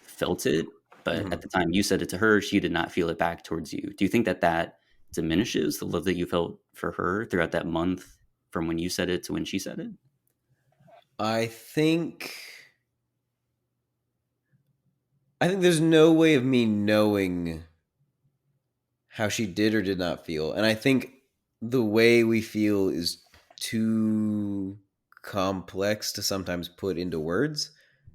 felt it. But at Mhm. the time you said it to her, she did not feel it back towards you. Do you think that that diminishes the love that you felt for her throughout that month from when you said it to when she said it? I think I think there's no way of me knowing how she did or did not feel. And I think the way we feel is too complex to sometimes put into words,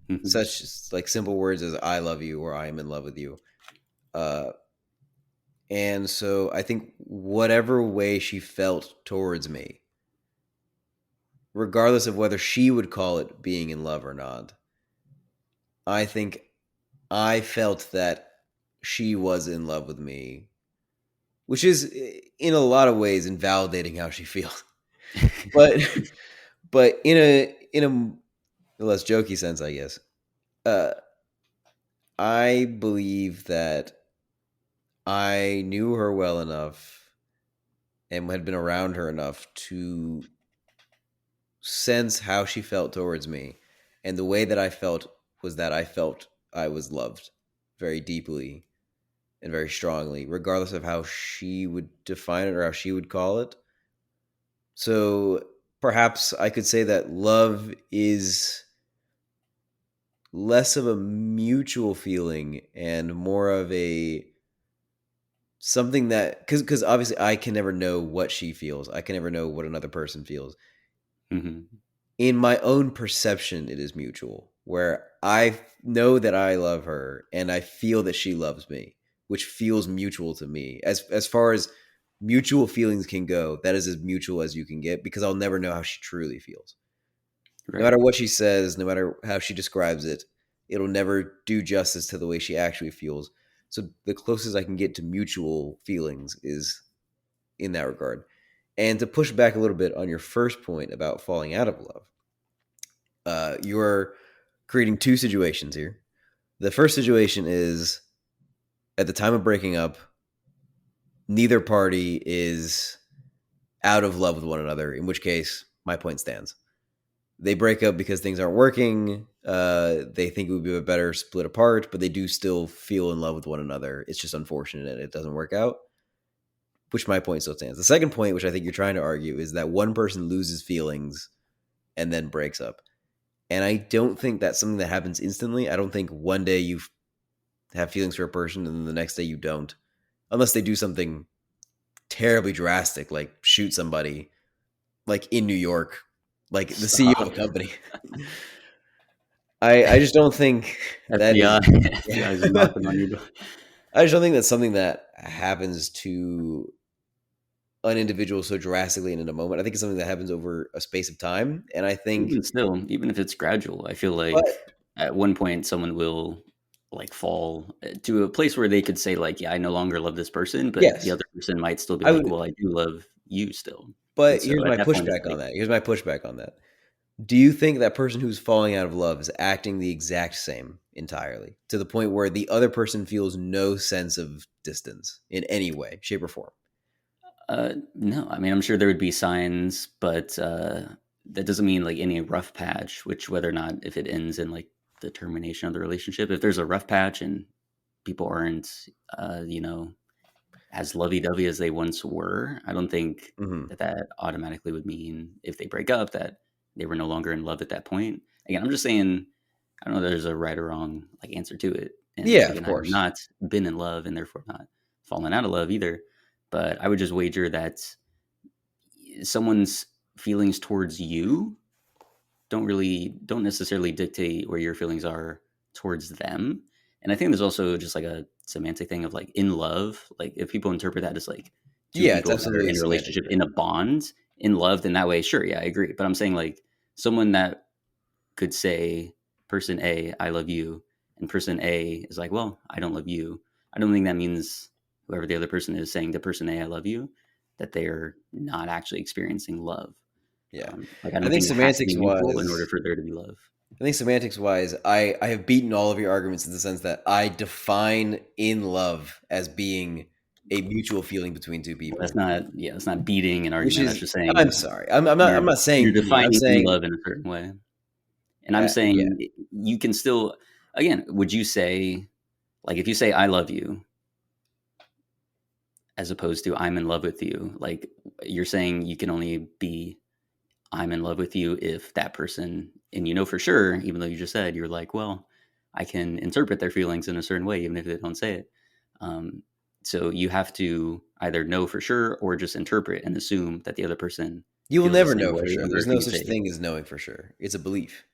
Hmm. such as like simple words as I love you or I am in love with you. Uh, and so I think whatever way she felt towards me, regardless of whether she would call it being in love or not, I think I felt that she was in love with me, which is in a lot of ways invalidating how she feels. But but in a less jokey sense, I guess, uh, I believe that I knew her well enough and had been around her enough to sense how she felt towards me, and the way that I felt was that I felt I was loved very deeply and very strongly, regardless of how she would define it or how she would call it. So perhaps I could say that love is less of a mutual feeling and more of a something that because obviously I can never know what she feels. I can never know what another person feels. Hmm. In my own perception, it is mutual, where I know that I love her and I feel that she loves me, which feels mutual to me. As far as mutual feelings can go, that is as mutual as you can get because I'll never know how she truly feels. No Right. matter what she says, no matter how she describes it, it'll never do justice to the way she actually feels. So the closest I can get to mutual feelings is in that regard. And to push back a little bit on your first point about falling out of love, you're creating two situations here. The first situation is at the time of breaking up, neither party is out of love with one another, in which case my point stands. They break up because things aren't working. They think it would be better split apart, but they do still feel in love with one another. It's just unfortunate and it doesn't work out, which my point still stands. The second point, which I think you're trying to argue, is that one person loses feelings and then breaks up. And I don't think that's something that happens instantly. I don't think one day you have feelings for a person and then the next day you don't, unless they do something terribly drastic, like shoot somebody, like in New York, like the CEO of Stop. a company. I just don't think that is. FBI. Yeah. FBI is knocking on your door. I just don't think that's something that happens to an individual so drastically and in a moment. I think it's something that happens over a space of time, and I think, Even still, even if it's gradual, I feel but like at one point someone will like fall to a place where they could say like, "Yeah, I no longer love this person," but the yes, other person might still be I like, would. "Well, I do love you still." And But so here's at my that point, it's pushback on like, that. Here's my pushback on that. Do you think that person who's falling out of love is acting the exact same entirely to the point where the other person feels no sense of distance in any way, shape, or form? no. I mean, I'm sure there would be signs, but that doesn't mean like any rough patch. Which whether or not if it ends in like the termination of the relationship, if there's a rough patch and people aren't, you know, as lovey-dovey as they once were, I don't think Hmm. that that automatically would mean if they break up that they were no longer in love at that point. Again, I'm just saying I don't know there's a right or wrong like answer to it. And Yeah, of again, I have course. not been in love and therefore not fallen out of love either. But I would just wager that someone's feelings towards you don't necessarily dictate where your feelings are towards them. And I think there's also just like a semantic thing of like in love. Like if people interpret that as like two Yeah, it's people that are absolutely a in a semantic relationship thing. in a bond in love, then that way, sure, yeah, I agree. But I'm saying like someone that could say person A, I love you, and person A is like, well, I don't love you. I don't think that means whoever the other person is saying to person A, I love you, that they're not actually experiencing love. Yeah. Like I I don't think think it has to be semantics mutual in order wise, for there to be love. I have beaten all of your arguments in the sense that I define in love as being a mutual feeling between two Well, that's people, not, yeah, that's not beating an which argument. That's is, just I'm saying sorry. you're I'm not you're saying beating. I'm defining in saying, love in a certain way. And I'm yeah. saying you can still again, would you say like if you say I love you as opposed to I'm in love with you, like you're saying you can only be I'm in love with you if that person and you know for sure, even though you just said you're like, well, I can interpret their feelings in a certain way, even if they don't say it. Um, so you have to either know for sure or just interpret and assume that the other person You will feels the never same know for way sure. in order There's for no you to such say, thing as knowing for sure. It's a belief.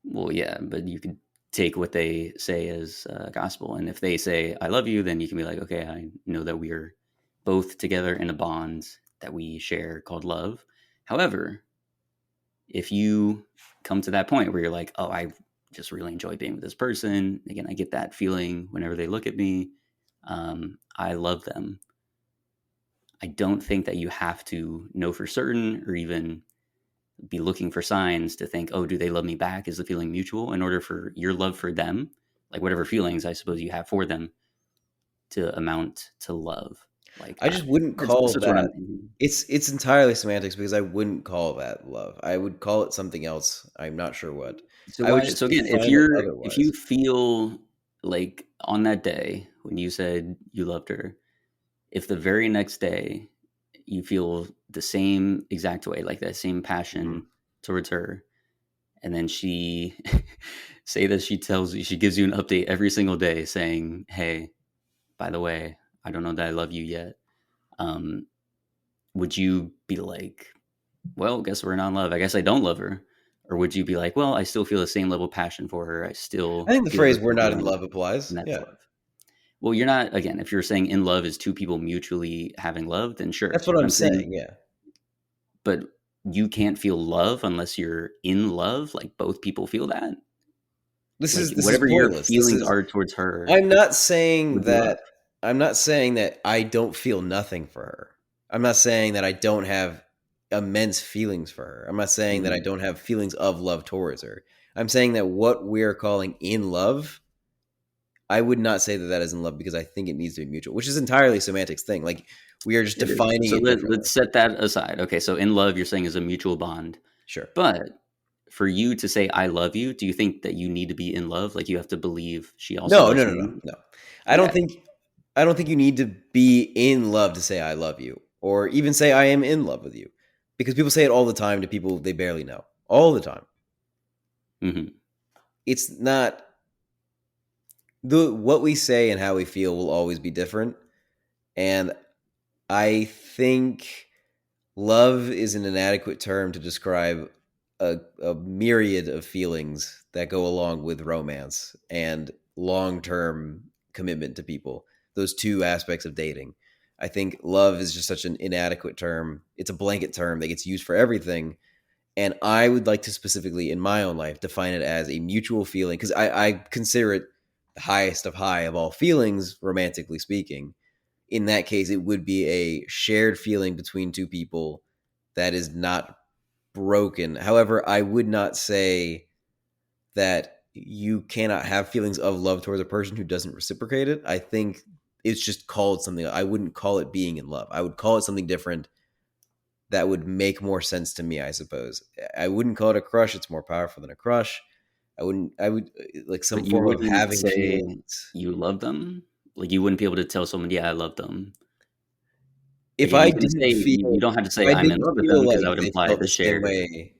well, yeah, but you could take what they say as gospel. And if they say, I love you, then you can be like, okay, I know that we are both together in a bond that we share called love. However, if you come to that point where you're like, oh, I just really enjoy being with this person. Again, I get that feeling whenever they look at me. I love them. I don't think that you have to know for certain or even be looking for signs to think, oh, do they love me back? Is the feeling mutual in order for your love for them, like whatever feelings I suppose you have for them, to amount to love? Like, I just wouldn't that's call just what I'm that. thinking. It's entirely semantics because I wouldn't call that love. I would call it something else. I'm not sure what. So I would why? just So again, define it if you otherwise. feel like on that day when you said you loved her, if the very next day you feel the same exact way, like that same Mhm. passion towards her, and then she say that she tells you, she gives you an update every single day saying, hey, by the way, I don't know that I love you yet. Um, would you be like, well, guess we're not in love. I guess I don't love her. Or would you be like, well, I still feel the same level of passion for her. I I still think the feel phrase her "we're not in feeling, love" and applies. that's Yeah, love. Well, you're not, again, if you're saying in love is two people mutually having love, then that's sure. what But I'm I'm saying, saying. Yeah, but you can't feel love unless you're in love. Like both people feel that. Like This is whatever your pointless. This feelings is are towards her I'm not saying would be love. that I don't feel nothing for her. I'm not saying that I don't have immense feelings for her. I'm not saying that I Mhm. don't have feelings of love towards her. I'm saying that what we're calling in love, I would not say that that is in love because I think it needs to be mutual, which is entirely a semantics thing. Like we are just It is. defining So it differently. let's set that aside. Okay, so in love, you're saying is a mutual bond. Sure. But for you to say I love you, do you think that you need to be in love? Like you have to believe she also No, loves no, no, no, me? no. I don't Okay. think I don't think you need to be in love to say I love you or even say I am in love with you. Because people say it all the time to people they barely know. All the time. Hmm. It's not the what we say and how we feel will always be different. And I think love is an inadequate term to describe a myriad of feelings that go along with romance and long term commitment to people. Those two aspects of dating. I think love is just such an inadequate term. It's a blanket term that gets used for everything. And I would like to specifically, in my own life, define it as a mutual feeling because I consider it the highest of high of all feelings, romantically speaking. In that case, it would be a shared feeling between two people that is not broken. However, I would not say that you cannot have feelings of love towards a person who doesn't reciprocate it. I think it's just called something. I wouldn't call it being in love. I would call it something different that would make more sense to me, I suppose. I wouldn't call it a crush. It's more powerful than a crush. I would like some But you form of wouldn't having say feelings. you love them? Like you wouldn't be able to tell someone, yeah, I love them. Like If and I you couldn't say didn't feel, you don't have to if say I I'm in didn't love with them feel because like that would they imply felt the the same shared. way,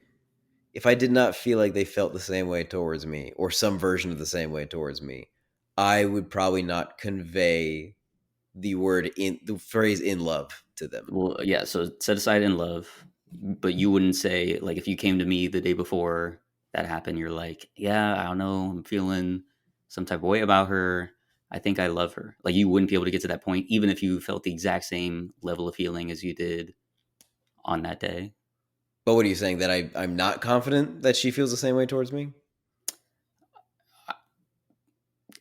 if I did not feel like they felt the same way towards me or some version of the same way towards me, I would probably not convey the phrase in love to them. Well, yeah, so set aside in love, but you wouldn't say like if you came to me the day before that happened, you're like, yeah, I don't know, I'm feeling some type of way about her. I think I love her. Like you wouldn't be able to get to that point, even if you felt the exact same level of feeling as you did on that day. But what are you saying that I'm not confident that she feels the same way towards me?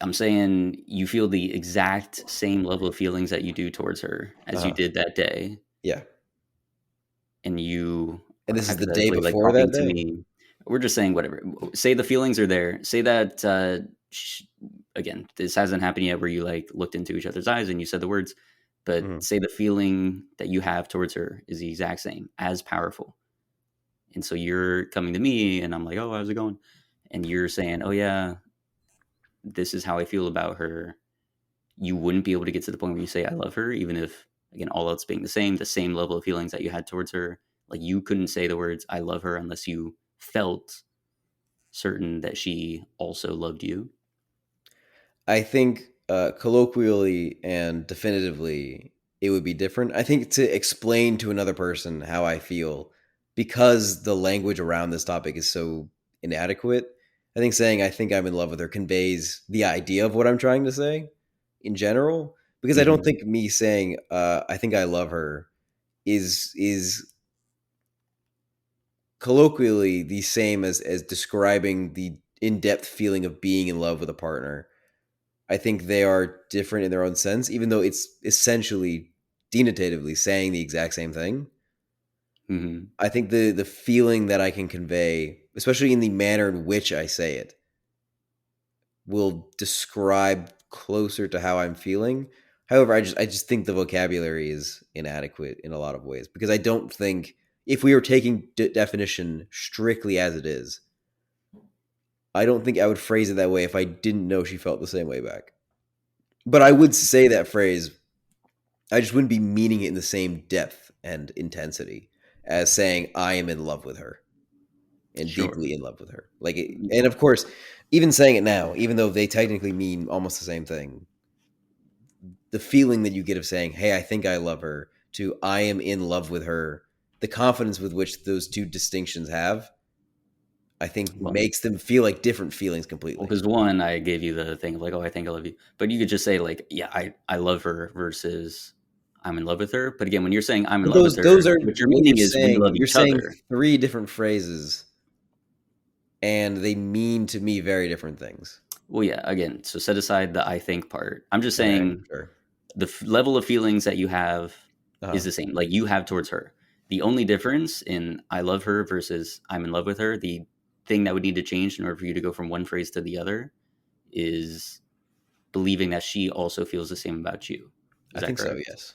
I'm saying you feel the exact same level of feelings that you do towards her as you Uh-huh. did that day, Yeah. and you And are this is the day hypothetically like before that talking to day? me. We're just saying whatever. Say the feelings are there. Say that again. This hasn't happened yet, where you like looked into each other's eyes and you said the words. But Mhm. say the feeling that you have towards her is the exact same, as powerful. And so you're coming to me, and I'm like, "Oh, how's it going?" And you're saying, "Oh yeah, this is how I feel about her." You wouldn't be able to get to the point where you say I love her, even if again all else being the same level of feelings that you had towards her. Like you couldn't say the words I love her unless you felt certain that she also loved you. I think colloquially and definitively, it would be different. I think to explain to another person how I feel, because the language around this topic is so inadequate, I think saying I think I'm in love with her conveys the idea of what I'm trying to say in general. Because I don't Hmm. think me saying I think I love her is colloquially the same as describing the in-depth feeling of being in love with a partner. I think they are different in their own sense, even though it's essentially denotatively saying the exact same thing. Hmm. I think the feeling that I can convey, especially in the manner in which I say it, will describe closer to how I'm feeling. However, I just think the vocabulary is inadequate in a lot of ways because I don't think if we were taking definition strictly as it is, I don't think I would phrase it that way if I didn't know she felt the same way back. But I would say that phrase. I just wouldn't be meaning it in the same depth and intensity as saying I am in love with her and Sure. deeply in love with her. And of course, even saying it now, even though they technically mean almost the same thing, the feeling that you get of saying, "Hey, I think I love her," to "I am in love with her," the confidence with which those two distinctions have, I think Well, makes them feel like different feelings completely. because one, I gave you the thing of like, oh, I think I love you, but you could just say like, yeah, I love her versus I'm in love with her. But again, when you're saying I'm in But love with those her, are what you're what you're meaning is we saying. love You're each saying other. 3 different phrases, and they mean to me very different things. Well, yeah, again, so set aside the I think part. I'm just Okay, saying sure. the level of feelings that you have is Uh-huh. the same. Like you have towards her. The only difference in I love her versus I'm in love with her, the thing that would need to change in order for you to go from one phrase to the other is believing that she also feels the same about you. Is I that think so, correct? yes.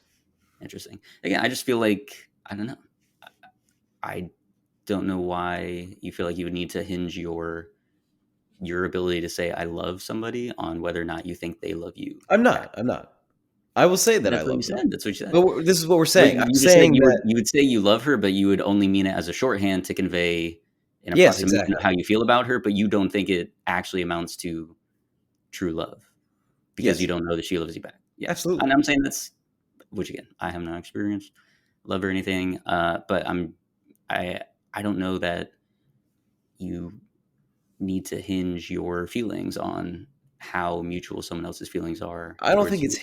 Interesting. Again, I just feel like I don't know. I don't know why you feel like you would need to hinge your ability to say I love somebody on whether or not you think they love you I'm back. not. I'm not. I will say that I That's what you love them. said. That's what you said. But this is what we're But saying. I'm you just said saying that you would say you love her, but you would only mean it as a shorthand to convey an yes, approximation of exactly. how you feel about her, but you don't think it actually amounts to true love because you Yes, don't know that she loves you back. Yeah, and absolutely. I'm saying that's which again I have no experience, love or anything, but I I don't know that you need to hinge your feelings on how mutual someone else's feelings are I don't towards think you. it's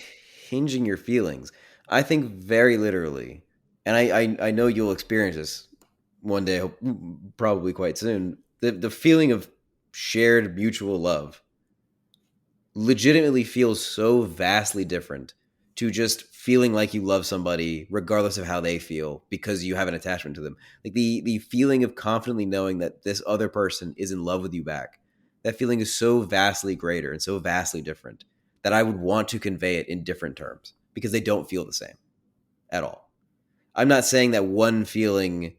hinging your feelings. I think very literally, and I know you'll experience this one day, probably quite soon. The feeling of shared mutual love legitimately feels so vastly different to just feeling like you love somebody regardless of how they feel because you have an attachment to them. Like the feeling of confidently knowing that this other person is in love with you back. That feeling is so vastly greater and so vastly different that I would want to convey it in different terms because they don't feel the same at all. I'm not saying that one feeling,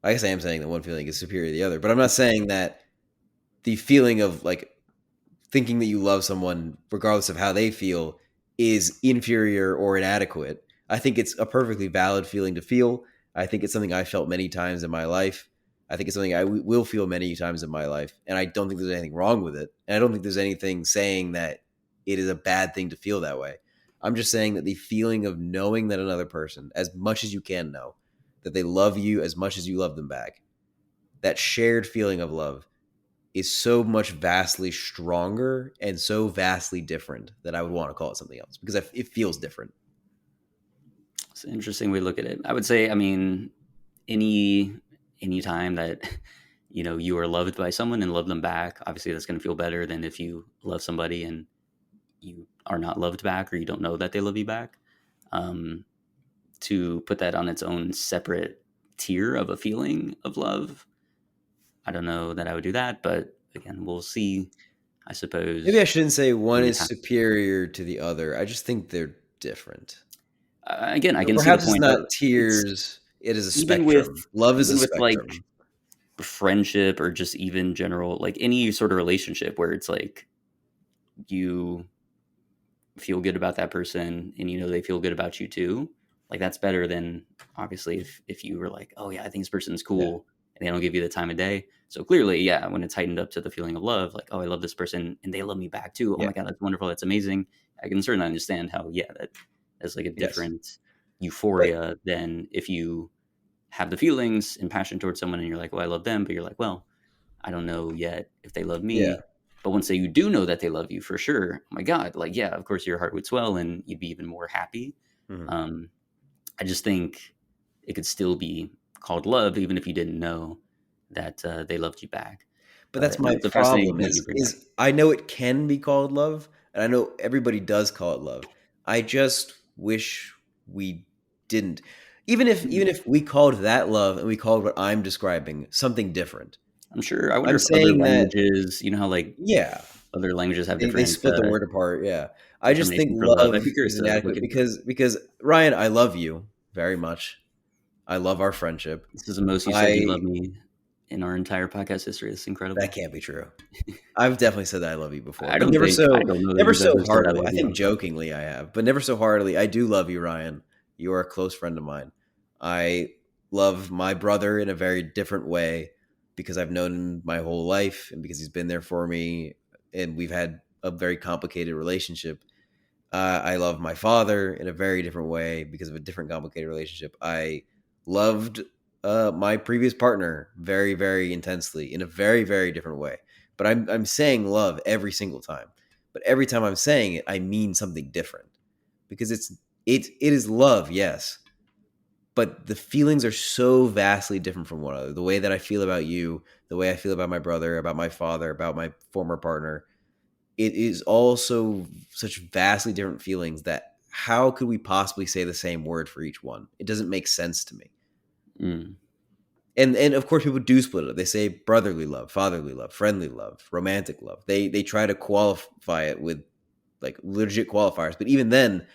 I guess I am saying that one feeling is superior to the other, but I'm not saying that the feeling of like thinking that you love someone regardless of how they feel is inferior or inadequate. I think it's a perfectly valid feeling to feel. I think it's something I felt many times in my life. I think it's something I will feel many times in my life, and I don't think there's anything wrong with it. And I don't think there's anything saying that it is a bad thing to feel that way. I'm just saying that the feeling of knowing that another person, as much as you can know, that they love you as much as you love them back, that shared feeling of love is so much vastly stronger and so vastly different that I would want to call it something else because it feels different. It's an interesting way to look at it. I would say, I mean, any any time that you are loved by someone and love them back, obviously that's going to feel better than if you love somebody and you are not loved back or you don't know that they love you back. Um, to put that on its own separate tier of a feeling of love, I don't know that I would do that, but again, we'll see. I Maybe I suppose shouldn't say one when the is time. superior to the other. I just think they're different. Again, I Or can see the perhaps it's point, not but it's tiers. It is a even with spectrum. Love is a even with like spectrum. friendship or just even general like any sort of relationship where it's like you feel good about that person and they feel good about you too. Like that's better than obviously if you were like, oh yeah, I think this person's Yeah. cool and they don't give you the time of day. So clearly, yeah, when it's heightened up to the feeling of love, like, oh, I love this person and they love me back too. Oh Yeah. my God, that's wonderful. That's amazing. I can certainly understand how, yeah, that's like a Yes. different But euphoria than if you have the feelings and passion towards someone and you're like, well, I love them, but you're like, well, I don't know yet if they love yeah. me. But once you do know that they love you for sure, oh my God, like, yeah, of course your heart would swell and you'd be even more happy. Mhm. Um, I just think it could still be called love, even if you didn't know that they loved you back. But that's But no, my it's a fascinating problem point you bring up. is I know it can be called love, and I know everybody does call it love. I just wish we didn't. Even if we called that love and we called what I'm describing something different. I'm sure. I wonder I'm if other saying that languages, how like yeah, other languages have they different split the word apart, yeah. I just think determination for love. love I'd be curious is to look inadequate into that. because Ryan, I love you very much. I love our friendship. This is the most you said you I love me in our entire podcast history. It's That incredible. can't be true. I've definitely said that I love you before, I but don't think I don't know that never you've so ever said I heartily. love I think you. jokingly I have, but never so heartily. I do love you, Ryan. You are a close friend of mine. I love my brother in a very different way because I've known him my whole life and because he's been there for me and we've had a very complicated relationship. I love my father in a very different way because of a different complicated relationship. I loved my previous partner very, very intensely in a very, very different way. But I'm saying love every single time. But every time I'm saying it, I mean something different because it is love, yes, but the feelings are so vastly different from one another. The way that I feel about you, the way I feel about my brother, about my father, about my former partner, it is also such vastly different feelings that how could we possibly say the same word for each one? It doesn't make sense to me. Mm. And of course people do split it up. They say brotherly love, fatherly love, friendly love, romantic love. They try to qualify it with like legit qualifiers, but even then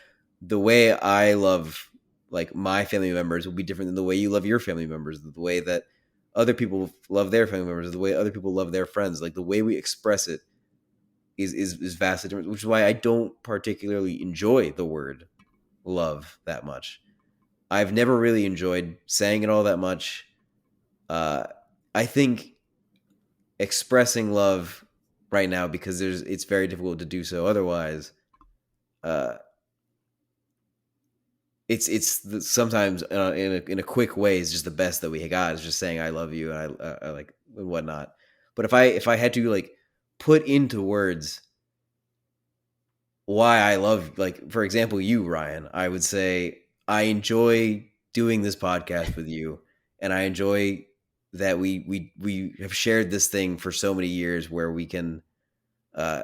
the way I love like my family members will be different than the way you love your family members, the way that other people love their family members, the way other people love their friends. Like the way we express it is vastly different, which is why I don't particularly enjoy the word love that much. I've never really enjoyed saying it all that much. Uh, I think expressing love right now, because it's very difficult to do so otherwise. Uh, it's sometimes in a quick way is just the best that we got is just saying I love you and I like and whatnot. But if I had to like put into words why I love, like for example you, Ryan, I would say I enjoy doing this podcast with you, and I enjoy that we have shared this thing for so many years where we can uh,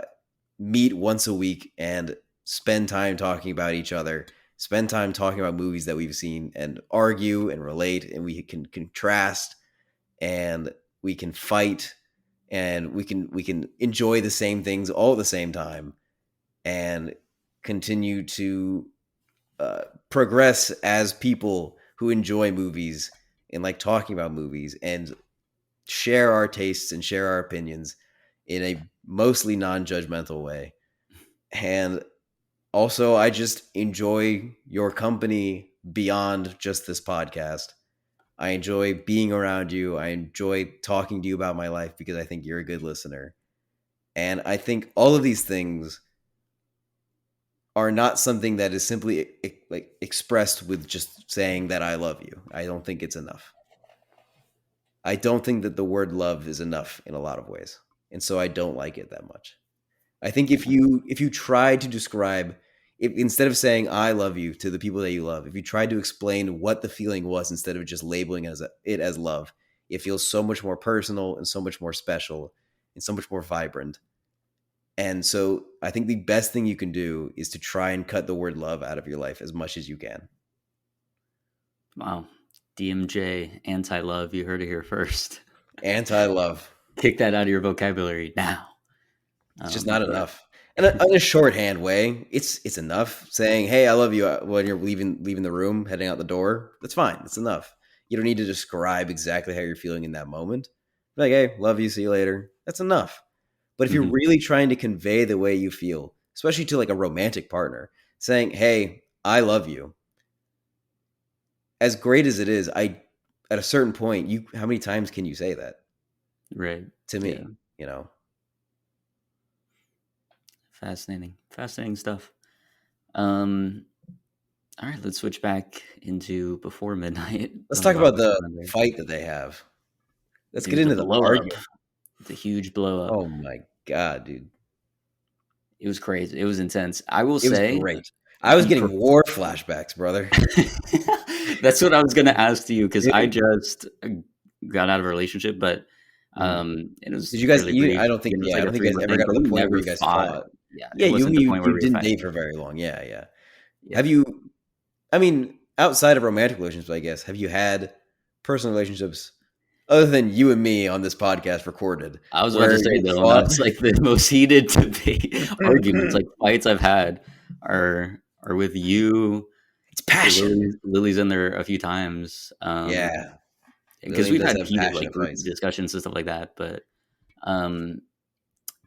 meet once a week and spend time talking about each other, spend time talking about movies that we've seen, and argue and relate, and we can contrast, and we can fight, and we can enjoy the same things all at the same time, and continue to progress as people who enjoy movies and like talking about movies and share our tastes and share our opinions in a mostly non-judgmental way. And also, I just enjoy your company beyond just this podcast. I enjoy being around you. I enjoy talking to you about my life because I think you're a good listener. And I think all of these things are not something that is simply like expressed with just saying that I love you. I don't think it's enough. I don't think that the word love is enough in a lot of ways. And so I don't like it that much. I think if you try to describe, if instead of saying I love you to the people that you love, if you tried to explain what the feeling was instead of just labeling it as love, it feels so much more personal and so much more special and so much more vibrant. And so I think the best thing you can do is to try and cut the word love out of your life as much as you can. Wow. DMJ, anti love. You heard it here first. Anti-love. Kick that out of your vocabulary now. It's just not Yeah. enough. And in a shorthand way, it's enough saying, "Hey, I love you," when you're leaving the room, heading out the door. That's fine. That's enough. You don't need to describe exactly how you're feeling in that moment. Like, "Hey, love you. See you later." That's enough. But if you're Mhm. really trying to convey the way you feel, especially to like a romantic partner, saying, "Hey, I love you," as great as it is, I at a certain point, you how many times can you say that Right. to Yeah. me? You know, Fascinating. Fascinating stuff. Um, all right, let's switch back into Before Midnight. let's Talk talk about about Before the Midnight. fight that they have. Let's get Dude, the into the blow up. argument. The huge blow up. Oh my god, dude. It was crazy. It was intense. I will It was say great. I was the getting war flashbacks, brother. That's what I was gonna ask you because I Dude, just got out of a relationship, but mhm. it was Did you guys fairly you brief. I don't think It was yeah, I like a don't think you guys 3 month ever thing, got to but the we point where never you guys fought. fought. Yeah, it Yeah, wasn't the point where you we were didn't date fighting. for very long. Yeah, yeah. Yeah, Have you I mean, outside of romantic relationships, I guess, have you had personal relationships other than you and me on this podcast recorded I was about where to say you though, fought? that's like the most heated debate arguments, like fights I've had are with you. It's passion. Lily's in there a few times, Yeah. because Lillian we've does had have heated like passionate group fights. discussions and stuff like that. But um,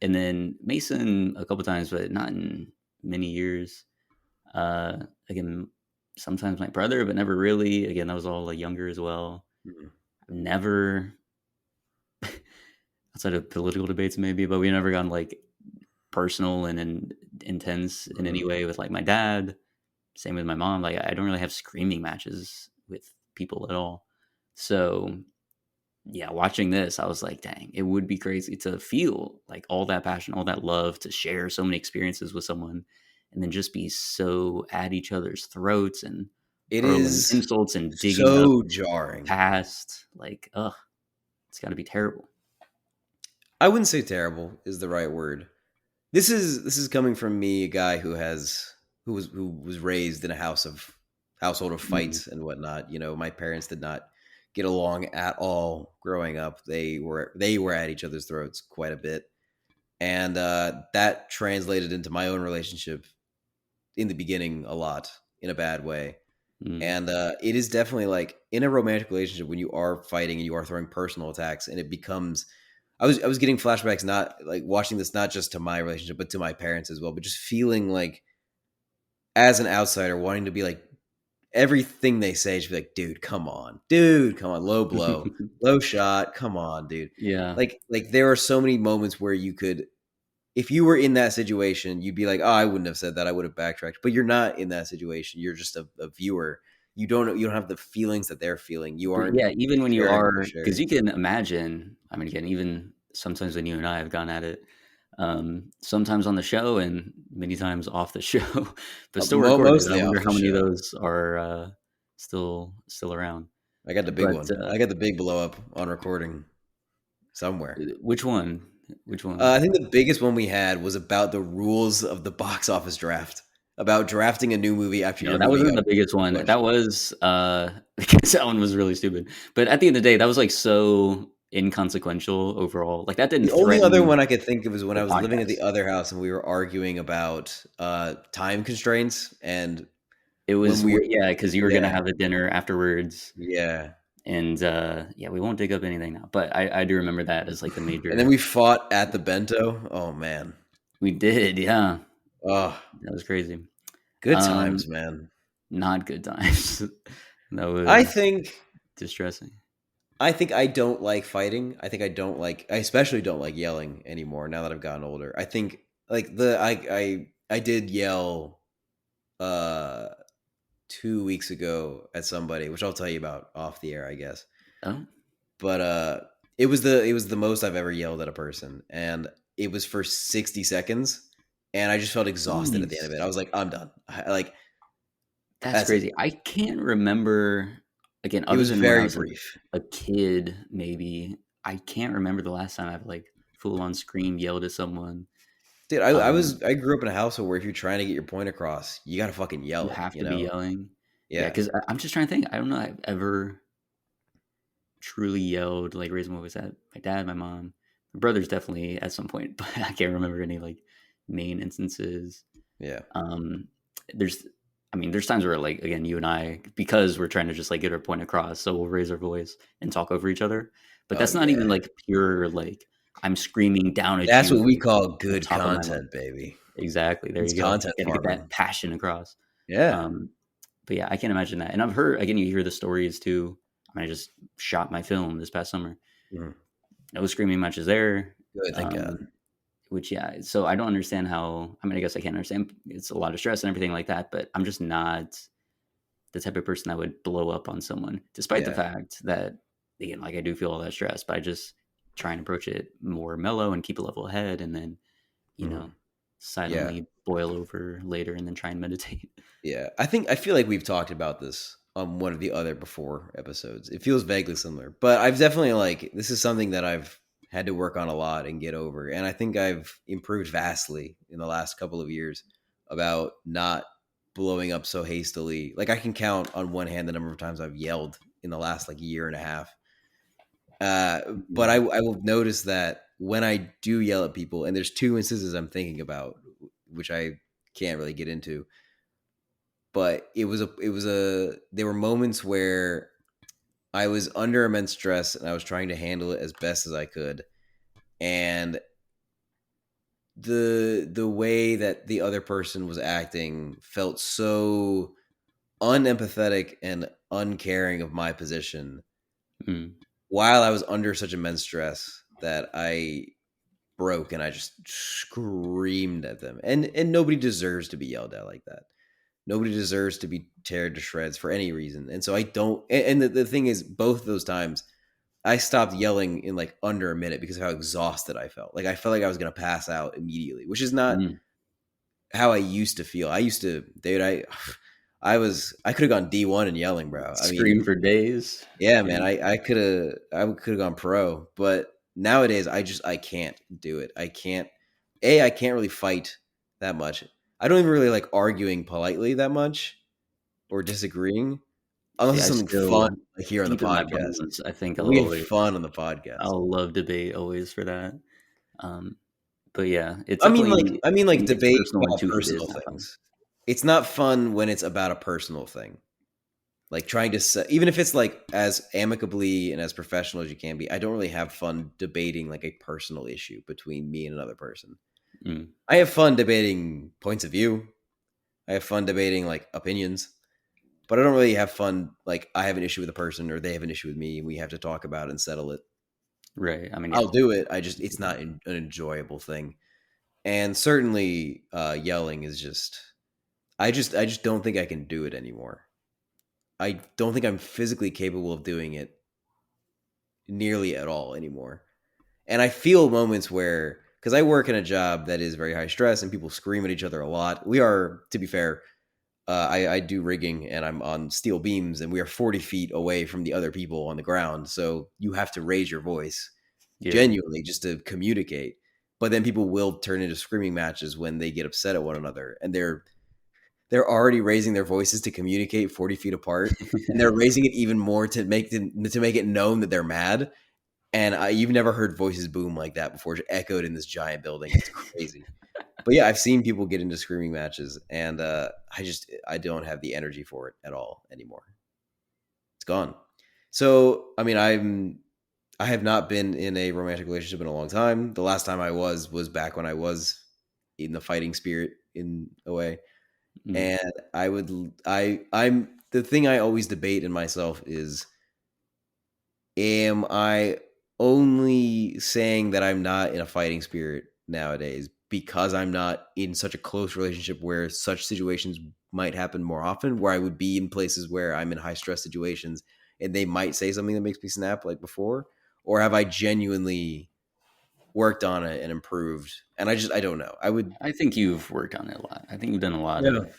and then Mason a couple times, but not in many years. Uh, again, sometimes my brother, but never really. Again, that was all like younger as well. Mhm. I've never outside of political debates maybe, but we never gotten like personal and intense in any Mhm. way with like my dad. Same with my mom. Like I don't really have screaming matches with people at all. So yeah, watching this, I was like, dang, it would be crazy to feel like all that passion, all that love, to share so many experiences with someone, and then just be so at each other's throats and It hurling is insults and digging up so jarring. past. Like, ugh, it's got to be terrible. I wouldn't say terrible is the right word. This is coming from me, a guy who was raised in a household of Mm, fights and whatnot. My parents did not get along at all growing up. They were at each other's throats quite a bit, and that translated into my own relationship in the beginning a lot in a bad way. mm, And it is definitely like in a romantic relationship when you are fighting and you are throwing personal attacks, and it becomes. I was getting flashbacks, not like watching this, not just to my relationship, but to my parents as well. But just feeling like, as an outsider, wanting to be like everything they say, just be like, dude, come on, low blow, low shot, come on, dude. yeah. Like there are so many moments where you could, if you were in that situation, you'd be like, oh, I wouldn't have said that. I would have backtracked. But you're not in that situation. You're just a viewer. You don't have the feelings that they're feeling. You But aren't yeah, even when you sharing what they're are, because sharing. you can imagine, I mean, again, even sometimes when you and I have gone at it, sometimes on the show and many times off the show, but still recorded. I Mostly wonder off the how many of show. those are still around. I got the big But one. I got the big blow up on recording somewhere. which one? Which I one? think the biggest one we had was about the rules of the box office draft, about drafting a new movie after No, your that movie wasn't got the biggest one. pushed. That was because that one was really stupid. But at the end of the day, that was like so inconsequential overall. Like that didn't The only other threaten one I could think of was when the I was living at the podcast. other house and we were arguing about time constraints and It when was we yeah, because you were gonna yeah have a dinner afterwards, yeah and yeah, we won't dig up anything now. But I do remember that as like the and then major. we fought at the bento. Oh man, We did, yeah, oh that was crazy. good Um, times, man. not good times. That I was think distressing. I think I don't like fighting. I especially don't like yelling anymore now that I've gotten older. I think like I did yell uh 2 weeks ago at somebody, which I'll tell you about off the air, I guess. Oh, But it was the most I've ever yelled at a person, and it was for 60 seconds, and I just felt exhausted at the end of jeez. it. I was like, I'm done. Like That's that's it. crazy. I can't remember again, It other was than when I very was brief. a kid, maybe. I can't remember the last time I've like full on screamed, yelled at someone. Dude, I Um, was I grew up in a household where if you're trying to get your point across, you gotta fucking you yell it, have you to be know? yelling. Yeah, Yeah. because I'm just trying to think. I don't know. I've ever truly yelled, like raised my voice at my dad, my mom, my brothers definitely at some point, but I can't remember any like main instances. Yeah. Um, there's, I mean, there's times where like again, you and I, because we're trying to just like get our point across, so we'll raise our voice and talk over each other. But Oh that's not even yeah. like pure like I'm screaming down at That's you what we from call the good top of my lungs. content, baby. Exactly. There It's you go. content Got to get that farming. passion across. Yeah. Um, but yeah, I can't imagine that. And I've heard again, you hear the stories too. I mean, I just shot my film this past summer. Mhm. No screaming matches there. Good, thank God. Which yeah, so I don't understand how. I mean, I guess I can't understand. It's a lot of stress and everything like that. But I'm just not the type of person that would blow up on someone, despite the Yeah. fact that again, like I do feel all that stress. But I just try and approach it more mellow and keep a level head, and then you Mhm. know Yeah. silently boil over later, and then try and meditate. Yeah, I feel like we've talked about this on one of the other before episodes. It feels vaguely similar, but I've definitely like this is something that I've had to work on a lot and get over, and I think I've improved vastly in the last couple of years about not blowing up so hastily. Like I can count on one hand the number of times I've yelled in the last like year and a half. But I will notice that when I do yell at people, and there's two instances I'm thinking about, which I can't really get into, but it was a there were moments where I was under immense stress and I was trying to handle it as best as I could, and the way that the other person was acting felt so unempathetic and uncaring of my position Mm, while I was under such immense stress that I broke and I just screamed at them. And nobody deserves to be yelled at like that. Nobody deserves to be teared to shreds for any reason. And so I don't. And the thing is, both of those times, I stopped yelling in like under a minute because of how exhausted I felt. Like I felt like I was going to pass out immediately, which is not mm. how I used to feel. I used to, dude. I could have gone D1 and yelling, bro. I mean, Scream for days. yeah, man. Yeah. I could have gone pro, but nowadays I can't do it. I can't. I can't really fight that much. I don't even really like arguing politely that much or disagreeing unless See, it's I something fun still like here on the deep in my podcast. bones, I think We have fun on the podcast. I'll love debate always for that. Um, but yeah, it's I mean, definitely like when it gets debate personal and about too heated, personal it's not fun. things. It's not fun when it's about a personal thing. Like trying to even if it's like as amicably and as professional as you can be. I don't really have fun debating like a personal issue between me and another person. Mm, I have fun debating points of view. I have fun debating like opinions, but I don't really have fun like I have an issue with a person or they have an issue with me and we have to talk about it and settle it. right. I mean, yeah. I'll do it. It's not an enjoyable thing. And certainly yelling is just I just don't think I can do it anymore. I don't think I'm physically capable of doing it nearly at all anymore. And I feel moments where, because I work in a job that is very high stress and people scream at each other a lot. We are, to be fair, I do rigging and I'm on steel beams and we are 40 feet away from the other people on the ground. So you have to raise your voice Yeah. genuinely just to communicate. But then people will turn into screaming matches when they get upset at one another and they're already raising their voices to communicate 40 feet apart and they're raising it even more to make it known that they're mad. And you've never heard voices boom like that before, echoed in this giant building. It's crazy. But yeah, I've seen people get into screaming matches, and I don't have the energy for it at all anymore. It's gone. So I mean, I have not been in a romantic relationship in a long time. The last time I was back when I was in the fighting spirit in a way, Mm. and I'm the thing I always debate in myself is, am I only saying that I'm not in a fighting spirit nowadays because I'm not in such a close relationship where such situations might happen more often, where I would be in places where I'm in high stress situations and they might say something that makes me snap like before? Or have I genuinely worked on it and improved? And I don't know. I would, I think you've worked on it a lot. I think you've done a lot yeah. of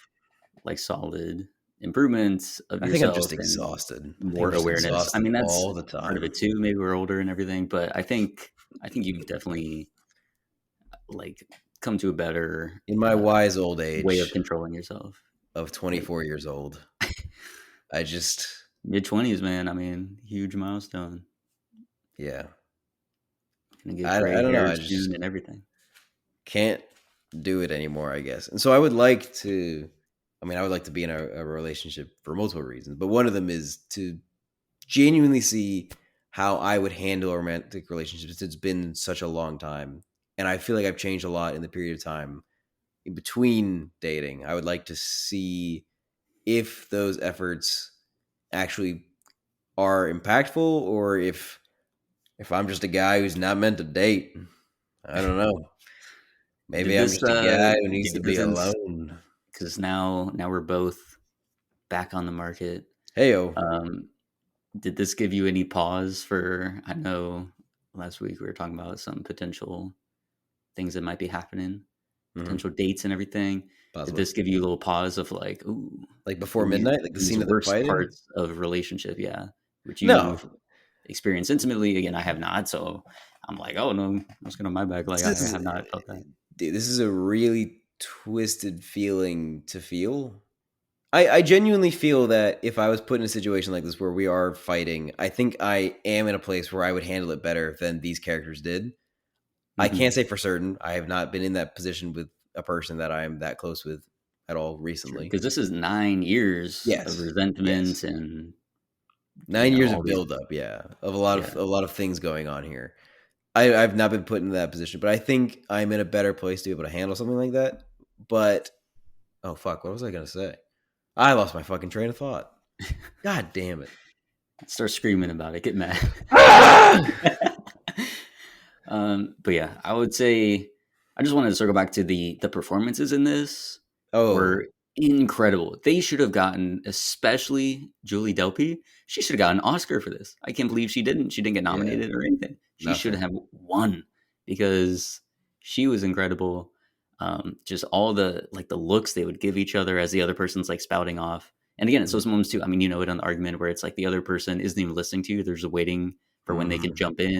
like solid improvements of I think I'm just yourself and exhausted. I think I'm more just awareness. I exhausted mean, that's all the part of time. it too. Maybe we're older and everything, but I think you've definitely like come to a better In my wise old way of age controlling yourself. of Like 24 years old, I just, mid 20s, man. I mean, huge milestone. yeah. Gonna get I gray don't know. I hairs just soon and everything. can't do it anymore, I guess. And so I would like to, I mean, I would like to be in a relationship for multiple reasons, but one of them is to genuinely see how I would handle a romantic relationship since it's been such a long time. And I feel like I've changed a lot in the period of time in between dating. I would like to see if those efforts actually are impactful or if I'm just a guy who's not meant to date. I don't know. Did Maybe I'm this just a guy who needs to get be this in? alone. Because now we're both back on the market. Heyo. Um, did this give you any pause for? I know last week we were talking about some potential things that might be happening, Mhm. potential dates and everything. Did Possibly. this give you a little pause of like, ooh, Like before midnight, like the these scene of the worst fighting? parts of relationship? Yeah, which No. you've experienced intimately. Again, I have not, so I'm like, oh no, what's going on my back? Like I This is have not felt that. dude, this is a really twisted feeling to feel. I genuinely feel that if I was put in a situation like this where we are fighting, I think I am in a place where I would handle it better than these characters did. I Mm-hmm. can't say for certain. I have not been in that position with a person that I am that close with at all True, recently. because this is 9 years of Yes. Yes. resentment and 9 years all of these. buildup, yeah, of Yeah, a lot of things going on here. I've not been put in that position, but I think I'm in a better place to be able to handle something like that. But oh fuck, what was I gonna say? I lost my fucking train of thought. God damn it. start screaming about it, get mad. Ah! But yeah, I would say I just wanted to circle back to the performances in this Oh, were incredible. They should have gotten, especially Julie Delpy. She should have gotten an Oscar for this. I can't believe she didn't. She didn't get yeah, nominated or anything. She should nothing. have won because she was incredible. Just all the like the looks they would give each other as the other person's like spouting off. And again, it's those moments too. I mean, you know it on the argument where it's like the other person isn't even listening to you. They're just waiting for when they can Mhm. jump in.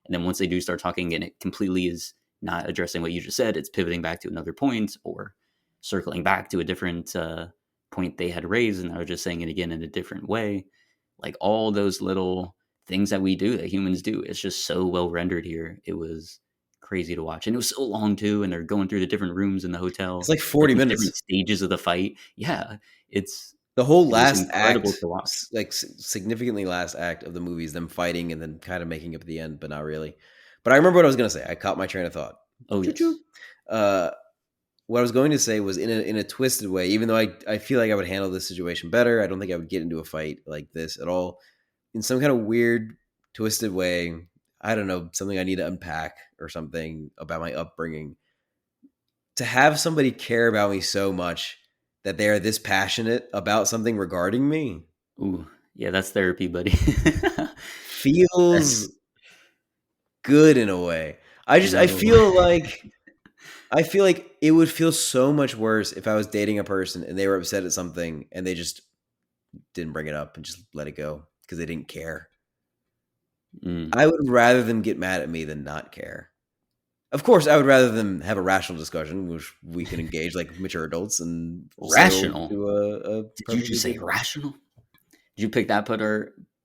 And then once they do start talking and it completely is not addressing what you just said, it's pivoting back to another point or circling back to a different point they had raised. And they're just saying it again in a different way. Like all those little things that we do, that humans do, it's just so well rendered here. It was crazy to watch. And it was so long too. And they're going through the different rooms in the It's hotel, like like 40 these different minutes. stages of the fight. Yeah. It's, The whole it was last incredible act, to watch. like significantly last act of the movie is them fighting and then kind of making up at the end, but not really. But I remember what I was going to say. I caught my train of thought. Oh, Choo-choo. yes. Uh, what I was going to say was in a twisted way, even though I feel like I would handle this situation better. I don't think I would get into a fight like this at all. In some kind of weird, twisted way, I don't know, something I need to unpack or something about my upbringing. To have somebody care about me so much that they are this passionate about something regarding me Ooh, yeah, that's therapy, buddy. feels That's, good in a way. you I know, feel like it would feel so much worse if I was dating a person and they were upset at something and they just didn't bring it up and just let it go because they didn't care. mm, I would rather them get mad at me than not care. Of course, I would rather them have a rational discussion, which we can engage like mature adults and settle rational. to a Did you perfectly just say good. rational? Did you pick that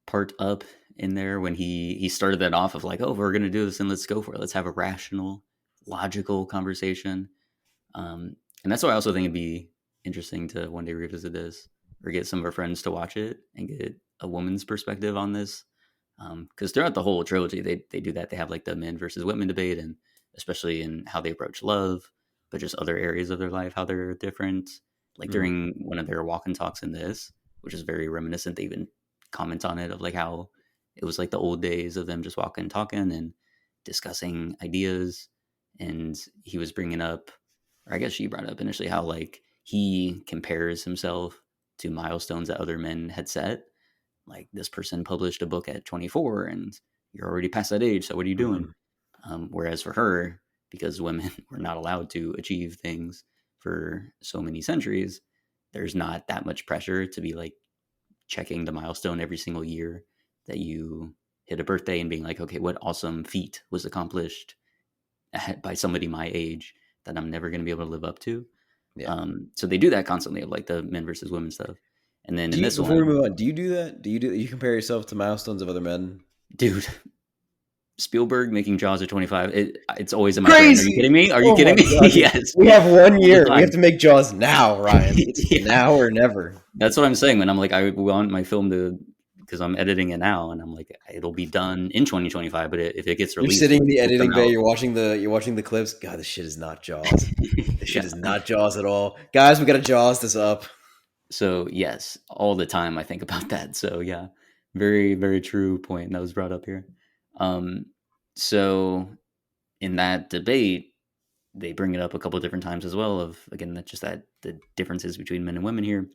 part up in there when he started that off of like, oh, we're gonna do this and let's go for it. Let's have a rational, logical conversation. And that's why I also think it'd be interesting to one day revisit this or get some of our friends to watch it and get a woman's perspective on this. Because throughout the whole trilogy, they do that. They have like the men versus women debate, and especially in how they approach love, but just other areas of their life, how they're different. Like Mhm. during one of their walk and talks in this, which is very reminiscent. They even comment on it of like how it was like the old days of them just walking, talking, and discussing ideas. And he was bringing up, or I guess she brought up initially, how like he compares himself to milestones that other men had set. Like this person published a book at 24 and you're already past that age. So what are you doing? Mhm. Whereas for her, because women were not allowed to achieve things for so many centuries, there's not that much pressure to be like checking the milestone every single year that you hit a birthday and being like, okay, what awesome feat was accomplished by somebody my age that I'm never going to be able to live up to. Yeah. So they do that constantly of like the men versus women stuff. And then Do in you this before we one, move on, do you do that? You compare yourself to milestones of other men? dude, Spielberg making Jaws at 25, it's always in my brain. Are you Crazy! kidding me? Are you Oh my kidding me? god, dude. Yes, We have 1 all the year. We have time. to make Jaws now, Ryan. It's Yeah, now or never. that's what I'm saying. When I'm like, I want my film to, because I'm editing it now, and I'm like, it'll be done in 2025. But if it gets You're released, sitting in the it'll come editing bay, out. you're watching the clips. God, this shit is not Jaws. This shit Yeah. is not Jaws at all. Guys, we gotta Jaws this up. So yes, all the time I think about that. So yeah, very very true point that was brought up here. Um, so in that debate, they bring it up a couple of different times as well. Of again, that just that the differences between men and women here,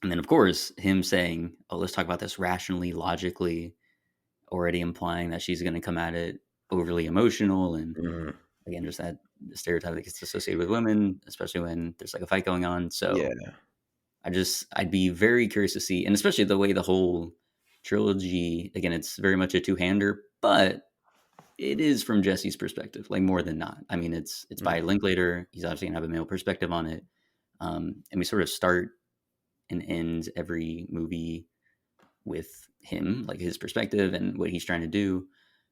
and then of course him saying, "Oh, let's talk about this rationally, logically," already implying that she's going to come at it overly emotional and Mhm. again just that stereotype that gets associated with women, especially when there's like a fight going on. So Yeah. I'd be very curious to see, and especially the way the whole trilogy, again, it's very much a two-hander, but it is from Jesse's perspective, like more than not. I mean, it's by Mhm. Linklater. He's obviously gonna have a male perspective on it, and we sort of start and end every movie with him, like his perspective and what he's trying to do.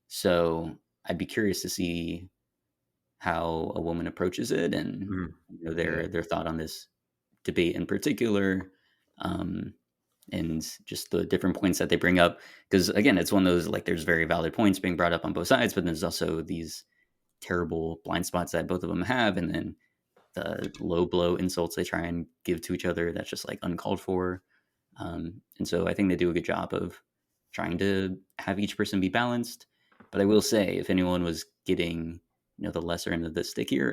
So I'd be curious to see how a woman approaches it, and Mhm. Yeah. their thought on this debate in particular. Um, and just the different points that they bring up. Because again, it's one of those like there's very valid points being brought up on both sides, but there's also these terrible blind spots that both of them have, and then the low blow insults they try and give to each other that's just like uncalled for. And so I think they do a good job of trying to have each person be balanced. But I will say, if anyone was getting the lesser end of the stick here,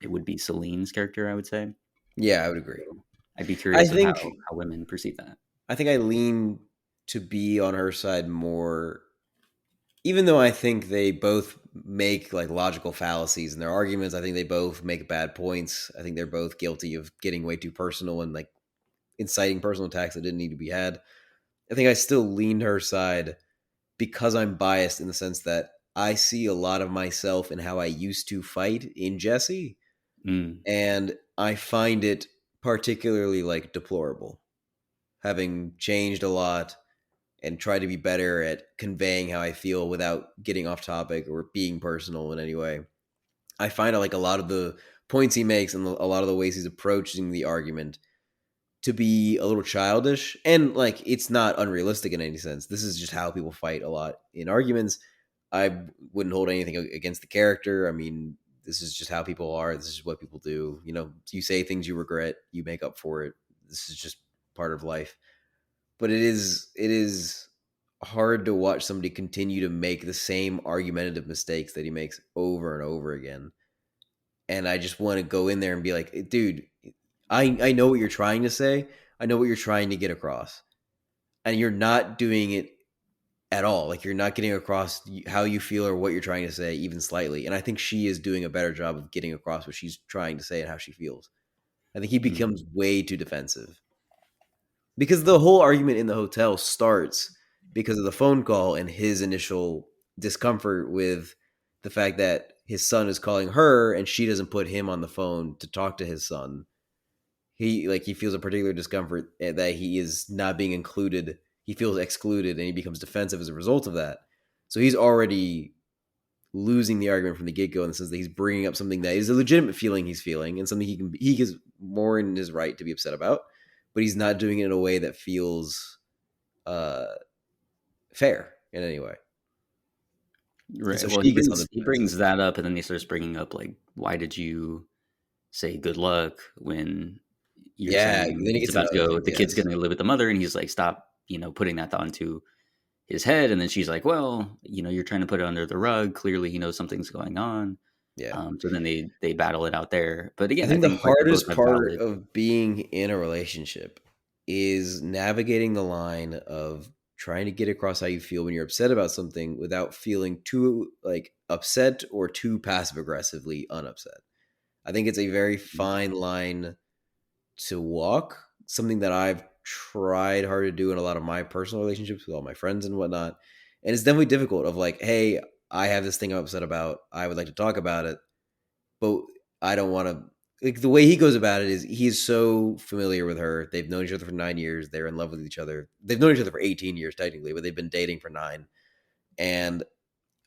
it would be Celine's character. I would say. Yeah, I would agree. So I'd be I curious of think how women perceive that. I think I lean to be on her side more even though I think they both make like logical fallacies in their arguments, I think they both make bad points. I think they're both guilty of getting way too personal and like inciting personal attacks that didn't need to be had. I think I still lean her side because I'm biased in the sense that I see a lot of myself in how I used to fight in Jesse, Mm, and I find it particularly like deplorable, having changed a lot and try to be better at conveying how I feel without getting off topic or being personal in any way. I find like a lot of the points he makes and a lot of the ways he's approaching the argument to be a little childish, and like it's not unrealistic in any sense. This is just how people fight a lot in arguments. I wouldn't hold anything against the character. I mean, this is just how people are. This is what people do. You know, you say things you regret, you make up for it. This is just part of life. But it is hard to watch somebody continue to make the same argumentative mistakes that he makes over and over again. And I just want to go in there and be like, dude, I know what you're trying to say. I know what you're trying to get across. And you're not doing it at all. Like you're not getting across how you feel or what you're trying to say, even slightly. And I think she is doing a better job of getting across what she's trying to say and how she feels. I think he mm, becomes way too defensive because the whole argument in the hotel starts because of the phone call and his initial discomfort with the fact that his son is calling her and she doesn't put him on the phone to talk to his son. He feels a particular discomfort that he is not being included. He feels excluded and he becomes defensive as a result of that. So he's already losing the argument from the get-go in the sense that he's bringing up something that is a legitimate feeling he's feeling and something he is more in his right to be upset about, but he's not doing it in a way that feels uh fair in any way. And right. so Well, she gets on the he defensive. brings that up, and then he starts bringing up like, why did you say good luck when you're Yeah, saying then he it's gets into about to other go, things. the kid's Yes. going to live with the mother, and he's like, stop, putting that onto his head. And then she's like, well, you're trying to put it under the rug. Clearly, he knows something's going on. Yeah. So then they battle it out there. But I again, I think the think like they both hardest have part valid. of being in a relationship is navigating the line of trying to get across how you feel when you're upset about something without feeling too like upset or too passive aggressively unupset. I think it's a very fine line to walk, something that I've tried hard to do in a lot of my personal relationships with all my friends and whatnot. And it's definitely difficult of like, hey, I have this thing I'm upset about. I would like to talk about it, but I don't want to. Like the way he goes about it is he's so familiar with her. They've known each other for 9 years. They're in love with each other. They've known each other for 18 years technically, but they've been dating for nine. And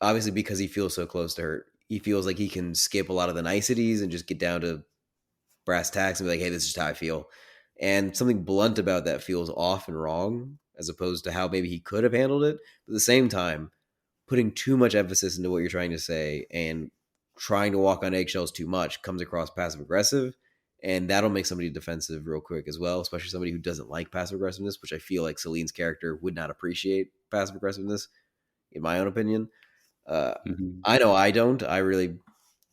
obviously, because he feels so close to her, he feels like he can skip a lot of the niceties and just get down to brass tacks and be like, "Hey, this is just how I feel." And something blunt about that feels off and wrong, as opposed to how maybe he could have handled it. But at the same time, putting too much emphasis into what you're trying to say and trying to walk on eggshells too much comes across passive aggressive, and that'll make somebody defensive real quick as well, especially somebody who doesn't like passive aggressiveness, which I feel like Celine's character would not appreciate passive aggressiveness, in my own opinion. uh, Mhm. I know I don't. I really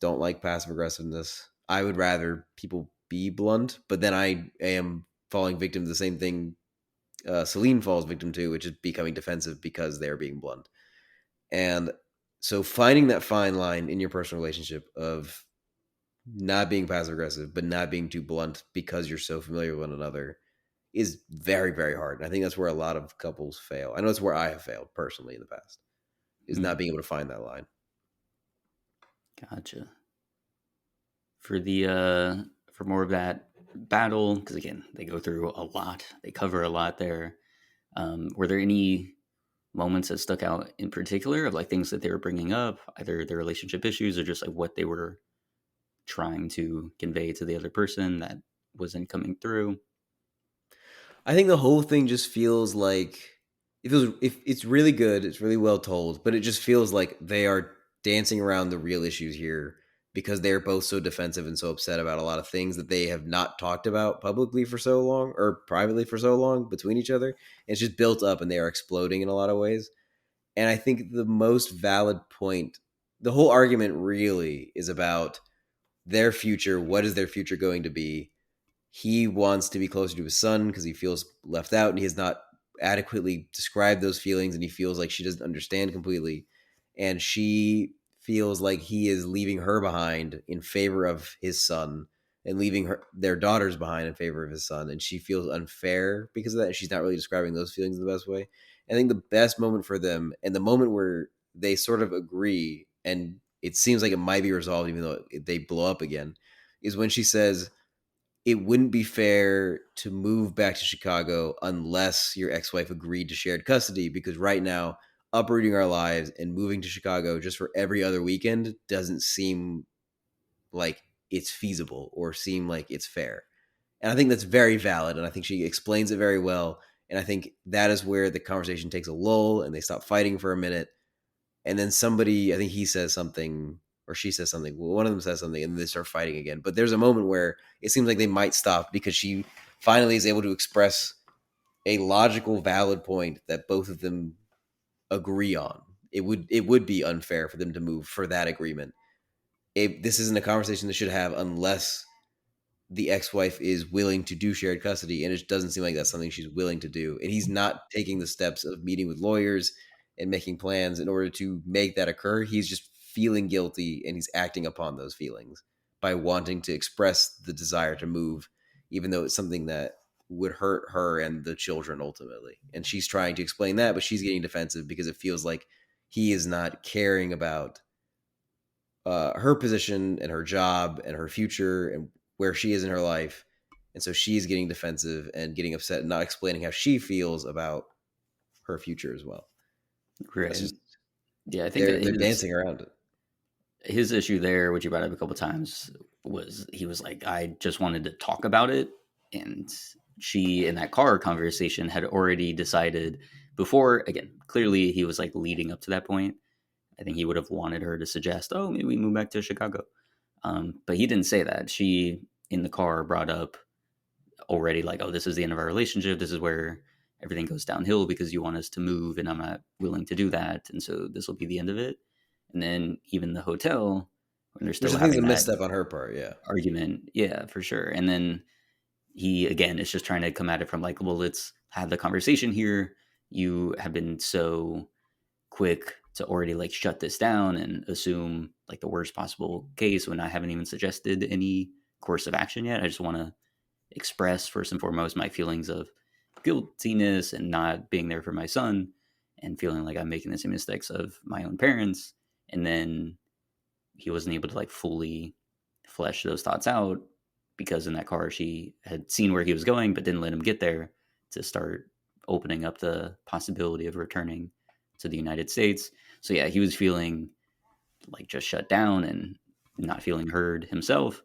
don't like passive aggressiveness. I would rather people be blunt, but then I am falling victim to the same thing Celine falls victim to, which is becoming defensive because they're being blunt. And so finding that fine line in your personal relationship of not being passive aggressive, but not being too blunt because you're so familiar with one another is very, very hard. And I think that's where a lot of couples fail. I know it's where I have failed personally in the past, is not Mm, being able to find that line. gotcha. For the for more of that battle, because again, they go through a lot. They cover a lot there. Were there any moments that stuck out in particular of like things that they were bringing up, either their relationship issues or just like what they were trying to convey to the other person that wasn't coming through? I think the whole thing just feels like it feels if it's really good, it's really well told, but it just feels like they are dancing around the real issues here because they're both so defensive and so upset about a lot of things that they have not talked about publicly for so long or privately for so long between each other. And it's just built up and they are exploding in a lot of ways. And I think the most valid point, the whole argument really is about their future. What is their future going to be? He wants to be closer to his son because he feels left out and he has not adequately described those feelings and he feels like she doesn't understand completely. and she feels like he is leaving her behind in favor of his son and leaving their daughters behind in favor of his son, and she feels unfair because of that. And she's not really describing those feelings in the best way. I think the best moment for them, and the moment where they sort of agree, and it seems like it might be resolved, even though they blow up again, is when she says, "It wouldn't be fair to move back to Chicago unless your ex-wife agreed to shared custody, because right now uprooting our lives and moving to Chicago just for every other weekend doesn't seem like it's feasible or seem like it's fair." And I think that's very valid, and I think she explains it very well. And I think that is where the conversation takes a lull and they stop fighting for a minute. And then somebody, I think he says something or she says something. Well, one of them says something and they start fighting again. But there's a moment where it seems like they might stop because she finally is able to express a logical, valid point that both of them agree on. It would be unfair for them to move for that agreement. This isn't a conversation they should have unless the ex-wife is willing to do shared custody, and it doesn't seem like that's something she's willing to do. And he's not taking the steps of meeting with lawyers and making plans in order to make that occur. He's just feeling guilty, and he's acting upon those feelings by wanting to express the desire to move, even though it's something that would hurt her and the children ultimately. And she's trying to explain that, but she's getting defensive because it feels like he is not caring about her position and her job and her future and where she is in her life. And so she's getting defensive and getting upset and not explaining how she feels about her future as well. It's Right. just Yeah, I think they're dancing around it. his issue there, which he brought up a couple times, was he was like, I just wanted to talk about it. And she, in that car conversation, had already decided before, again, clearly he was like leading up to that point. I think he would have wanted her to suggest, oh, maybe we move back to Chicago. But he didn't say that. She, in the car, brought up already, like, oh, this is the end of our relationship. This is where everything goes downhill because you want us to move and I'm not willing to do that. And so this will be the end of it. And then even the hotel, when they're Which still I think is a having that misstep on her part. Yeah. argument, yeah, for sure. And then he, again, is just trying to come at it from like, well, let's have the conversation here. You have been so quick to already like shut this down and assume like the worst possible case when I haven't even suggested any course of action yet. I just want to express first and foremost my feelings of guiltiness and not being there for my son and feeling like I'm making the same mistakes of my own parents. And then he wasn't able to like fully flesh those thoughts out because in that car she had seen where he was going but didn't let him get there to start opening up the possibility of returning to the United States. So yeah, he was feeling like just shut down and not feeling heard himself.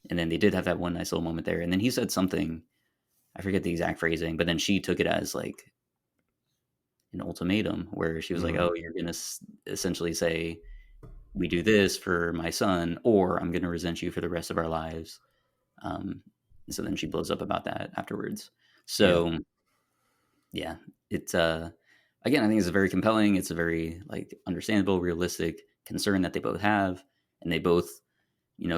And then they did have that one nice little moment there. And then he said something, I forget the exact phrasing, but then she took it as like an ultimatum where she was like, Mm-hmm. "Oh, you're gonna essentially say we do this for my son, or I'm gonna resent you for the rest of our lives." Um, and so then she blows up about that afterwards. Yeah. So yeah, it's again, I think it's a very compelling. It's a very like understandable, realistic concern that they both have, and they both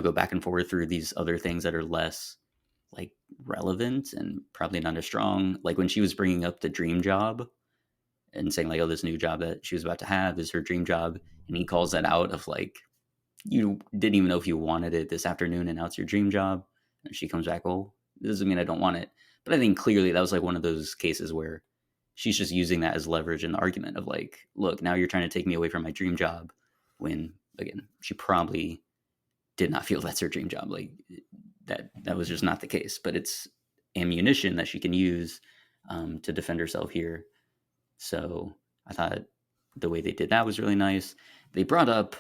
go back and forth through these other things that are less like relevant and probably not as strong. Like when she was bringing up the dream job and saying like, "Oh, this new job that she was about to have is her dream job," and he calls that out of like, "You didn't even know if you wanted it this afternoon, and now it's your dream job." And she comes back, "Well, this doesn't mean I don't want it." But I think clearly that was like one of those cases where she's just using that as leverage in the argument of like, "Look, now you're trying to take me away from my dream job," when again she probably did not feel that's her dream job. Like that was just not the case. But it's ammunition that she can use to defend herself here. So I thought the way they did that was really nice. They brought up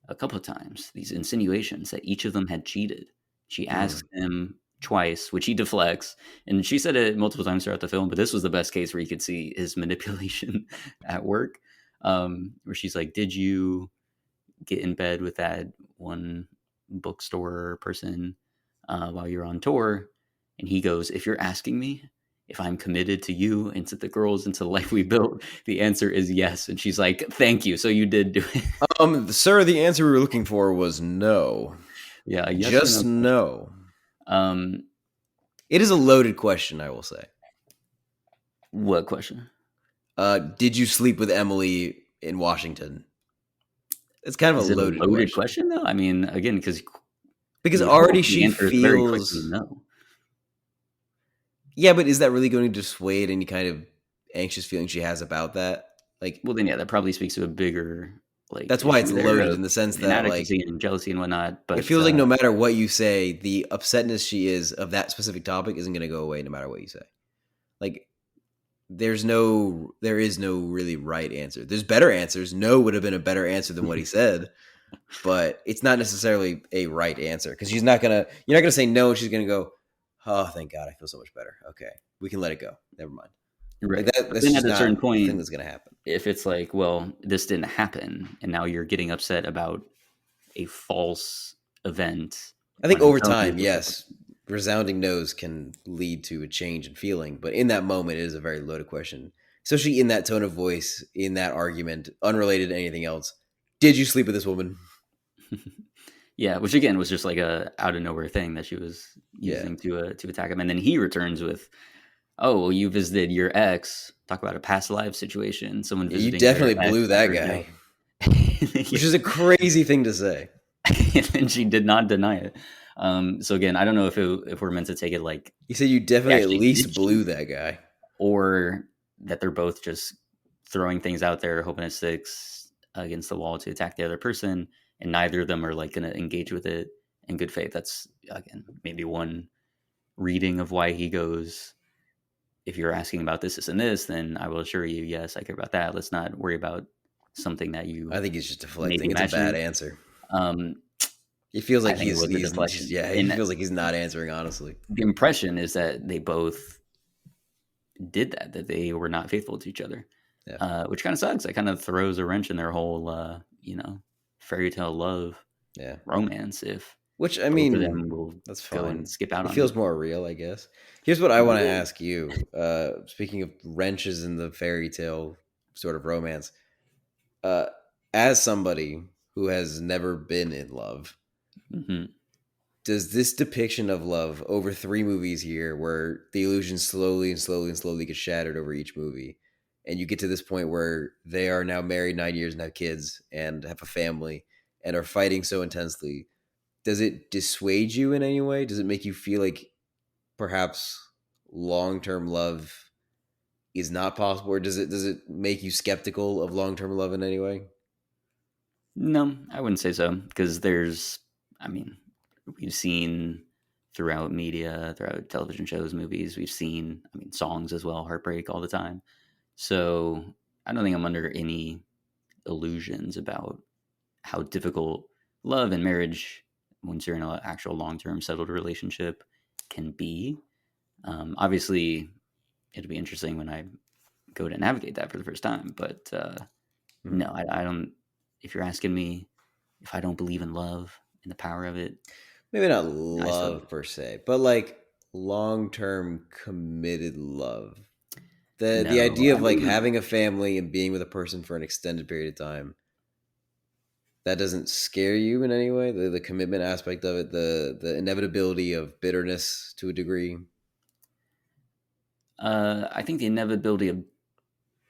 a couple of times these insinuations that each of them had cheated. She asks Mm. him twice, which he deflects, and she said it multiple times throughout the film. But this was the best case where you could see his manipulation at work, where she's like, "Did you get in bed with that one bookstore person while you're on tour?" And he goes, "If you're asking me if I'm committed to you and to the girls and to the life we built, the answer is yes." And she's like, "Thank you. So you did do it." Sir, the answer we were looking for was no. Yeah, a yes or Just no question. no. Um, It is a loaded question, I will say. what question? Did you sleep with Emily in Washington? It's kind of a Is it a loaded loaded question question though? I mean, again, because because you hope already the she answer is very quickly feels. no. Yeah, but is that really going to dissuade any kind of anxious feeling she has about that? Like, Well, then yeah, that probably speaks to a bigger like that's why it's issue there loaded of in the sense that like inadequacy and jealousy and whatnot. it But feels like no matter what you say, the upsetness she is of that specific topic isn't going to go away no matter what you say. Like there is no really right answer. There's better answers. No would have been a better answer than what he said, but it's not necessarily a right answer because you're not gonna say no. She's gonna go, oh, thank God, I feel so much better. Okay, we can let it go. Never mind. Like right, that. but That's then just at a not certain a thing point, that's gonna happen. if it's like, well, this didn't happen, and now you're getting upset about a false event I think when I'm over telling you time, this, yes, resounding no's can lead to a change in feeling, but in that moment, it is a very loaded question, especially in that tone of voice, in that argument, unrelated to anything else. Did you sleep with this woman? yeah, which again was just like a out of nowhere thing that she was Yeah, using to attack him, and then he returns with, "Oh, well, you visited your ex. Talk about a past life situation. Someone yeah, you visiting their definitely ex blew that after a guy, job." which Yeah. is a crazy thing to say. And she did not deny it. So again, I don't know if we're meant to take it like You said you they definitely at actually did least blew cheat, that guy. or that they're both just throwing things out there, hoping it sticks against the wall to attack the other person, and neither of them are like going to engage with it in good faith. That's again maybe one reading of why he goes. If you're asking about this and this, then I will assure you, yes, I care about that. Let's not worry about something that I you think he's just may be deflecting. It's a bad imagining. answer. Um, He feels I like think it was a he's deflection, yeah. He and feels like he's not answering honestly. the impression is that they both did that they were not faithful to each other, Yeah, which kind of sucks. That kind of throws a wrench in their whole, fairy tale love yeah. romance if Which I both of mean, them will that's go fine. and skip out It on it. feels more real, I guess. Here's what I want to Yeah. ask you. Speaking of wrenches in the fairy tale sort of romance, uh, as somebody who has never been in love, Hmm. does this depiction of love over three movies here, where the illusion slowly and slowly and slowly gets shattered over each movie, and you get to this point where they are now married 9 years and have kids and have a family and are fighting so intensely, does it dissuade you in any way? Does it make you feel like perhaps long-term love is not possible, or does it make you skeptical of long-term love in any way? No, I wouldn't say so because I mean, we've seen throughout media, throughout television shows, movies, we've seen, I mean, songs as well, heartbreak all the time. So I don't think I'm under any illusions about how difficult love and marriage, once you're in an actual long term settled relationship, can be. Obviously, it'll be interesting when I go to navigate that for the first time. But Mhm. no, I don't. If you're asking me if I don't believe in love and the power of it, Maybe not I still love per se, but like long-term committed love. The no. idea I of like believe having a family and being with a person for an extended period of time, that doesn't scare you in any way. The commitment aspect of it, the inevitability of bitterness to a degree. I think the inevitability of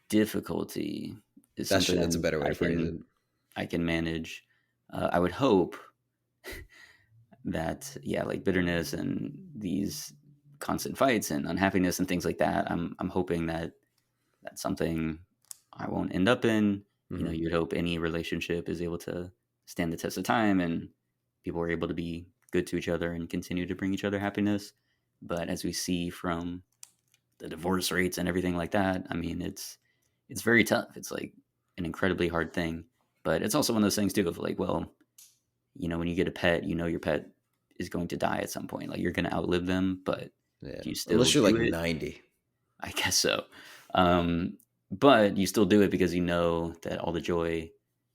difficulty is something That's a that better way to phrase it. I can manage. I would hope that yeah, like bitterness and these constant fights and unhappiness and things like that. I'm hoping that that's something I won't end up in. You know, Hmm. you'd hope any relationship is able to stand the test of time and people are able to be good to each other and continue to bring each other happiness. But as we see from the divorce rates and everything like that, I mean, it's very tough. It's like an incredibly hard thing. But it's also one of those things too of like, well, when you get a pet, your pet is going to die at some point. Like you're going to outlive them, but Yeah, do you still unless you're like do it? 90. I guess so. But you still do it because you know that all the joy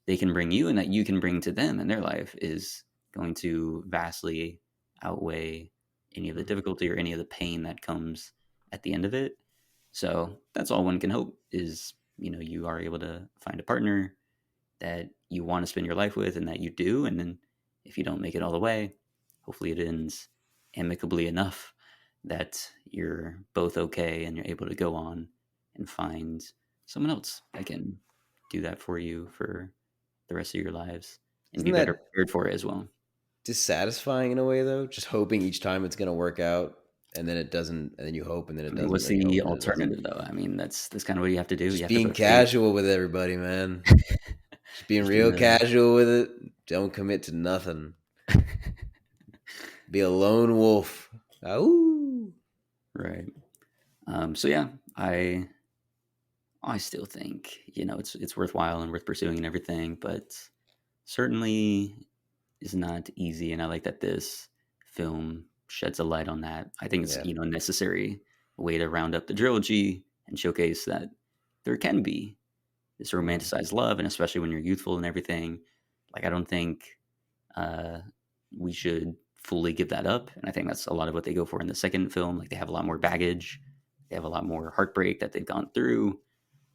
they can bring you and that you can bring to them in their life is going to vastly outweigh any of the Mhm. difficulty or any of the pain that comes at the end of it. So that's all one can hope is, you are able to find a partner that you want to spend your life with and that you do. And then if you don't make it all the way, hopefully it ends amicably enough that you're both okay and you're able to go on and find someone else that can do that for you for the rest of your lives and Isn't be better that prepared for it as well. dissatisfying in a way though? Just hoping each time it's going to work out, and then it doesn't, and then you hope, and then it I mean, doesn't, what's then you hope, the and then it doesn't. alternative though? I mean, that's kind of what you have to do. You Just have to being put faith. casual with everybody, man. Just being Just being real a casual with it. Don't commit to nothing. Be a lone wolf. Ooh. right. So yeah, I still think it's worthwhile and worth pursuing and everything, but certainly is not easy. And I like that this film sheds a light on that. I think it's Yeah. a necessary way to round up the trilogy and showcase that there can be this Mhm. romanticized love, and especially when you're youthful and everything. Like I don't think uh, we should fully give that up, and I think that's a lot of what they go for in the second film. Like they have a lot more baggage, they have a lot more heartbreak that they've gone through,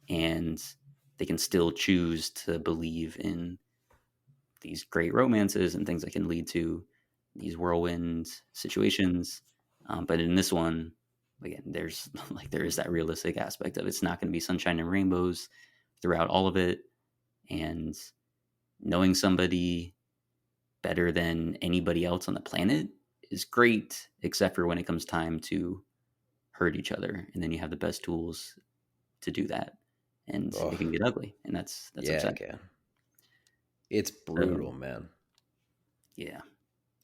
and they can still choose to believe in these great romances and things that can lead to these whirlwind situations. But in this one, again, there's there is that realistic aspect of it's not going to be sunshine and rainbows throughout all of it, and knowing somebody better than anybody else on the planet is great, except for when it comes time to hurt each other, and then you have the best tools to do that, and Oh, it can get ugly, and that's yeah, it upsetting. can. It's So brutal, man. yeah,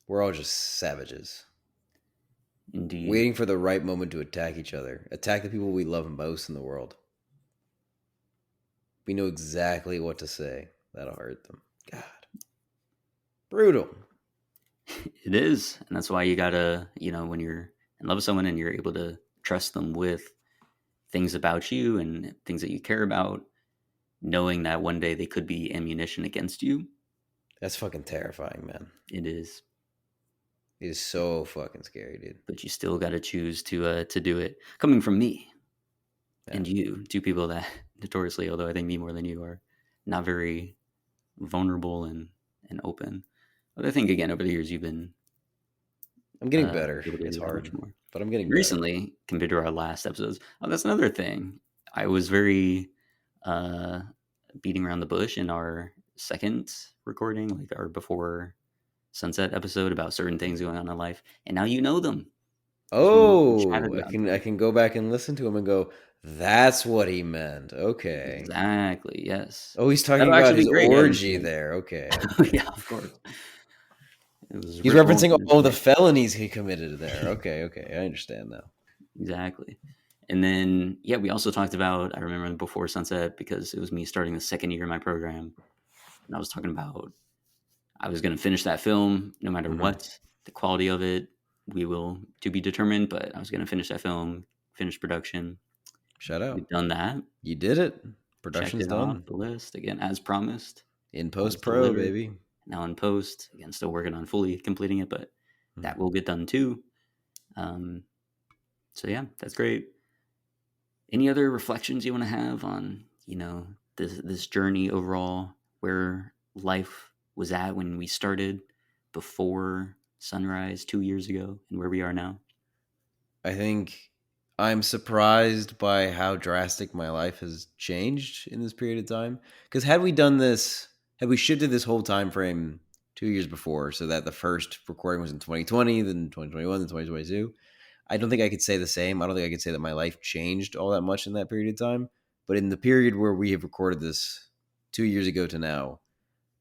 We're all just savages. indeed. Waiting for the right moment to attack each other. Attack the people we love most in the world. We know exactly what to say. That'll hurt them. God. Brutal. It is, and that's why you gotta, when you're in love with someone and you're able to trust them with things about you and things that you care about, knowing that one day they could be ammunition against you, That's fucking terrifying, man. it is. It is so fucking scary, dude. But you still got to choose to do it. Coming from me Yeah. and you, two people that notoriously, although I think me more than you are, not very vulnerable and open. But I think again over the years you've been I'm getting better. able to It's do that much hard, more. but I'm getting And better. recently, compared to our last episodes, that's another thing. I was very uh, beating around the bush in our second recording, like our before sunset episode about certain things going on in life, and now you know them because we chatted Oh, I about can I them. can go back and listen to him and go, that's what he meant. Okay. Exactly. Yes, Oh, he's talking that'll about actually be his great. Yeah, orgy there. Okay, okay. yeah, of course. It was He's rituals referencing and it's all the great. felonies he committed there. Okay, okay. I understand now. Exactly. And then yeah, we also talked about I remember before sunset because it was me starting the second year of my program, and I was talking about I was going to finish that film no matter Hmm. what. The quality of it, we will to be determined, but I was going to finish that film, finish production. Shout out. We've done that, You did it. checked Production's it off done. the list again as promised. In All was post pro, delivered. baby. Now in post, again, still working on fully completing it, but Hmm. that will get done too. Um, so yeah, that's great. Any other reflections you want to have on this journey overall, where life was at when we started before sunrise 2 years ago, and where we are now? I think I'm surprised by how drastic my life has changed in this period of time. Because had we shifted this whole time frame 2 years before, so that the first recording was in 2020, then 2021, then 2022, I don't think I could say the same. I don't think I could say that my life changed all that much in that period of time. But in the period where we have recorded this 2 years ago to now,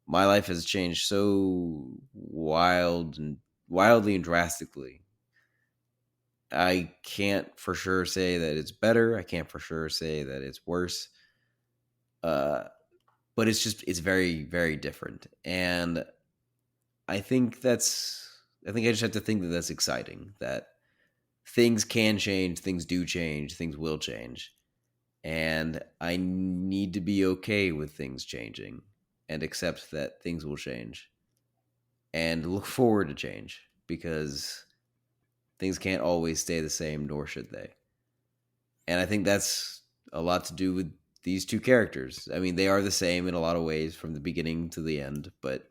my life has changed so wildly and drastically. I can't for sure say that it's better. I can't for sure say that it's worse. Uh, but it's very very different, and I think I just have to think that that's exciting. That things can change, things do change, things will change, and I need to be okay with things changing and accept that things will change and look forward to change because things can't always stay the same, nor should they. And I think that's a lot to do with these two characters. I mean, they are the same in a lot of ways from the beginning to the end, but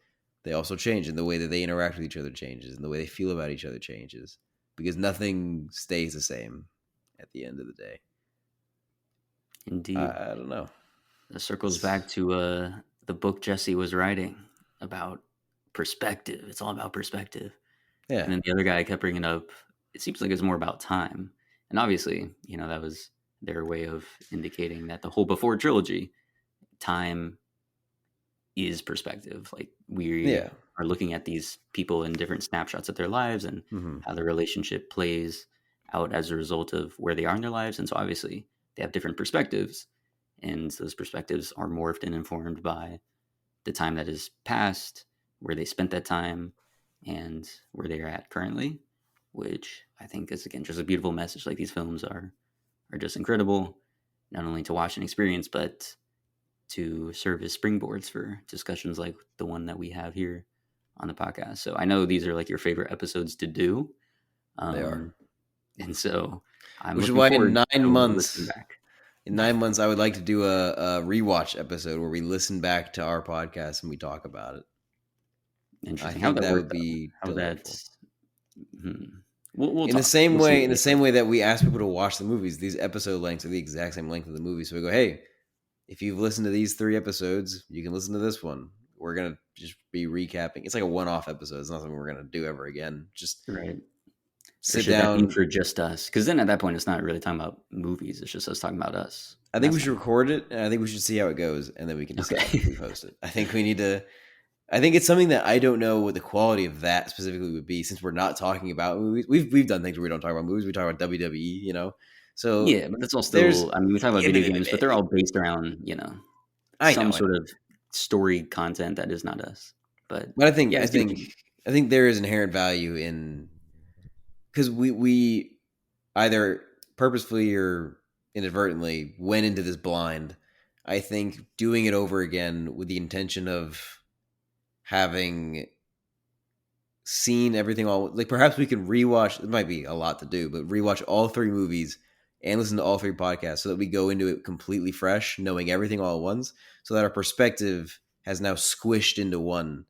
they also change, and the way that they interact with each other changes, and the way they feel about each other changes because nothing stays the same at the end of the day. Indeed, I don't know. that circles back It's to the book Jesse was writing about perspective. It's all about perspective. Yeah. And then the other guy kept bringing up, it seems like it's more about time. And obviously, that was their way of indicating that the whole before trilogy, time is perspective. Like we Yeah. are looking at these people in different snapshots of their lives and Hmm. how the relationship plays out as a result of where they are in their lives. And so obviously they have different perspectives, and those perspectives are morphed and informed by the time that has passed, where they spent that time, and where they are at currently, which I think is again just a beautiful message. Like these films are just incredible, not only to watch and experience, but to serve as springboards for discussions like the one that we have here on the podcast. So I know these are like your favorite episodes to do. They are. Um, and so I'm Which is looking why in forward nine to listening months, back. I would like to do a rewatch episode where we listen back to our podcast and we talk about it. I Interesting. How would think that that work would though? be How would that? delightful. Hmm. We'll In the talk. same We'll see way, what in the we say. same way that we ask people to watch the movies, these episode lengths are the exact same length of the movie. So we go, hey, if you've listened to these 3 episodes, you can listen to this one. We're gonna just be recapping. It's like a one-off episode. It's not something we're gonna do ever again. Just Right. Or sit should that be down. for just us? Because then at that point, it's not really talking about movies. It's just us talking about us. I And think we that's should not record it, and I think we should see how it goes, and then we can decide okay. if we post it. I think we need to. I think it's something that I don't know what the quality of that specifically would be, since we're not talking about movies. We've done things where we don't talk about movies. We talk about WWE, So Yeah, but that's all there's. still. I mean, we talk about video games, but they're all based around I some know, I know, sort of story content that is not us. But but I think yeah, I I see what you think mean. I think there is inherent value in, because we either purposefully or inadvertently went into this blind. I think doing it over again with the intention of having seen everything all, like, perhaps we can rewatch, it might be a lot to do, but rewatch all 3 movies and listen to all 3 podcasts so that we go into it completely fresh, knowing everything all at once, so that our perspective has now squished into one,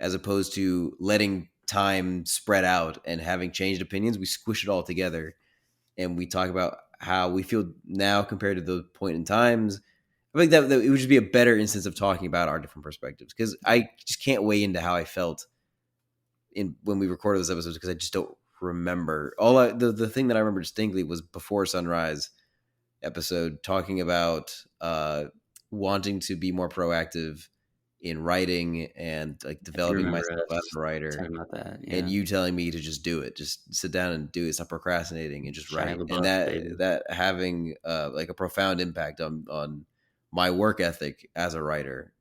as opposed to letting time spread out and having changed opinions. We squish it all together and we talk about how we feel now compared to those point in times. I think that it would just be a better instance of talking about our different perspectives, because I just can't weigh into how I felt in when we recorded those episodes, because I just don't remember. The thing that I remember distinctly was Before Sunrise episode, talking about wanting to be more proactive in writing and like I do developing remember myself as us a writer, talking about that. and Yeah, you telling me to just do it, just sit down and do it, stop procrastinating and just Shia write. And LaBeouf, that baby. that having like a profound impact on my work ethic as a writer.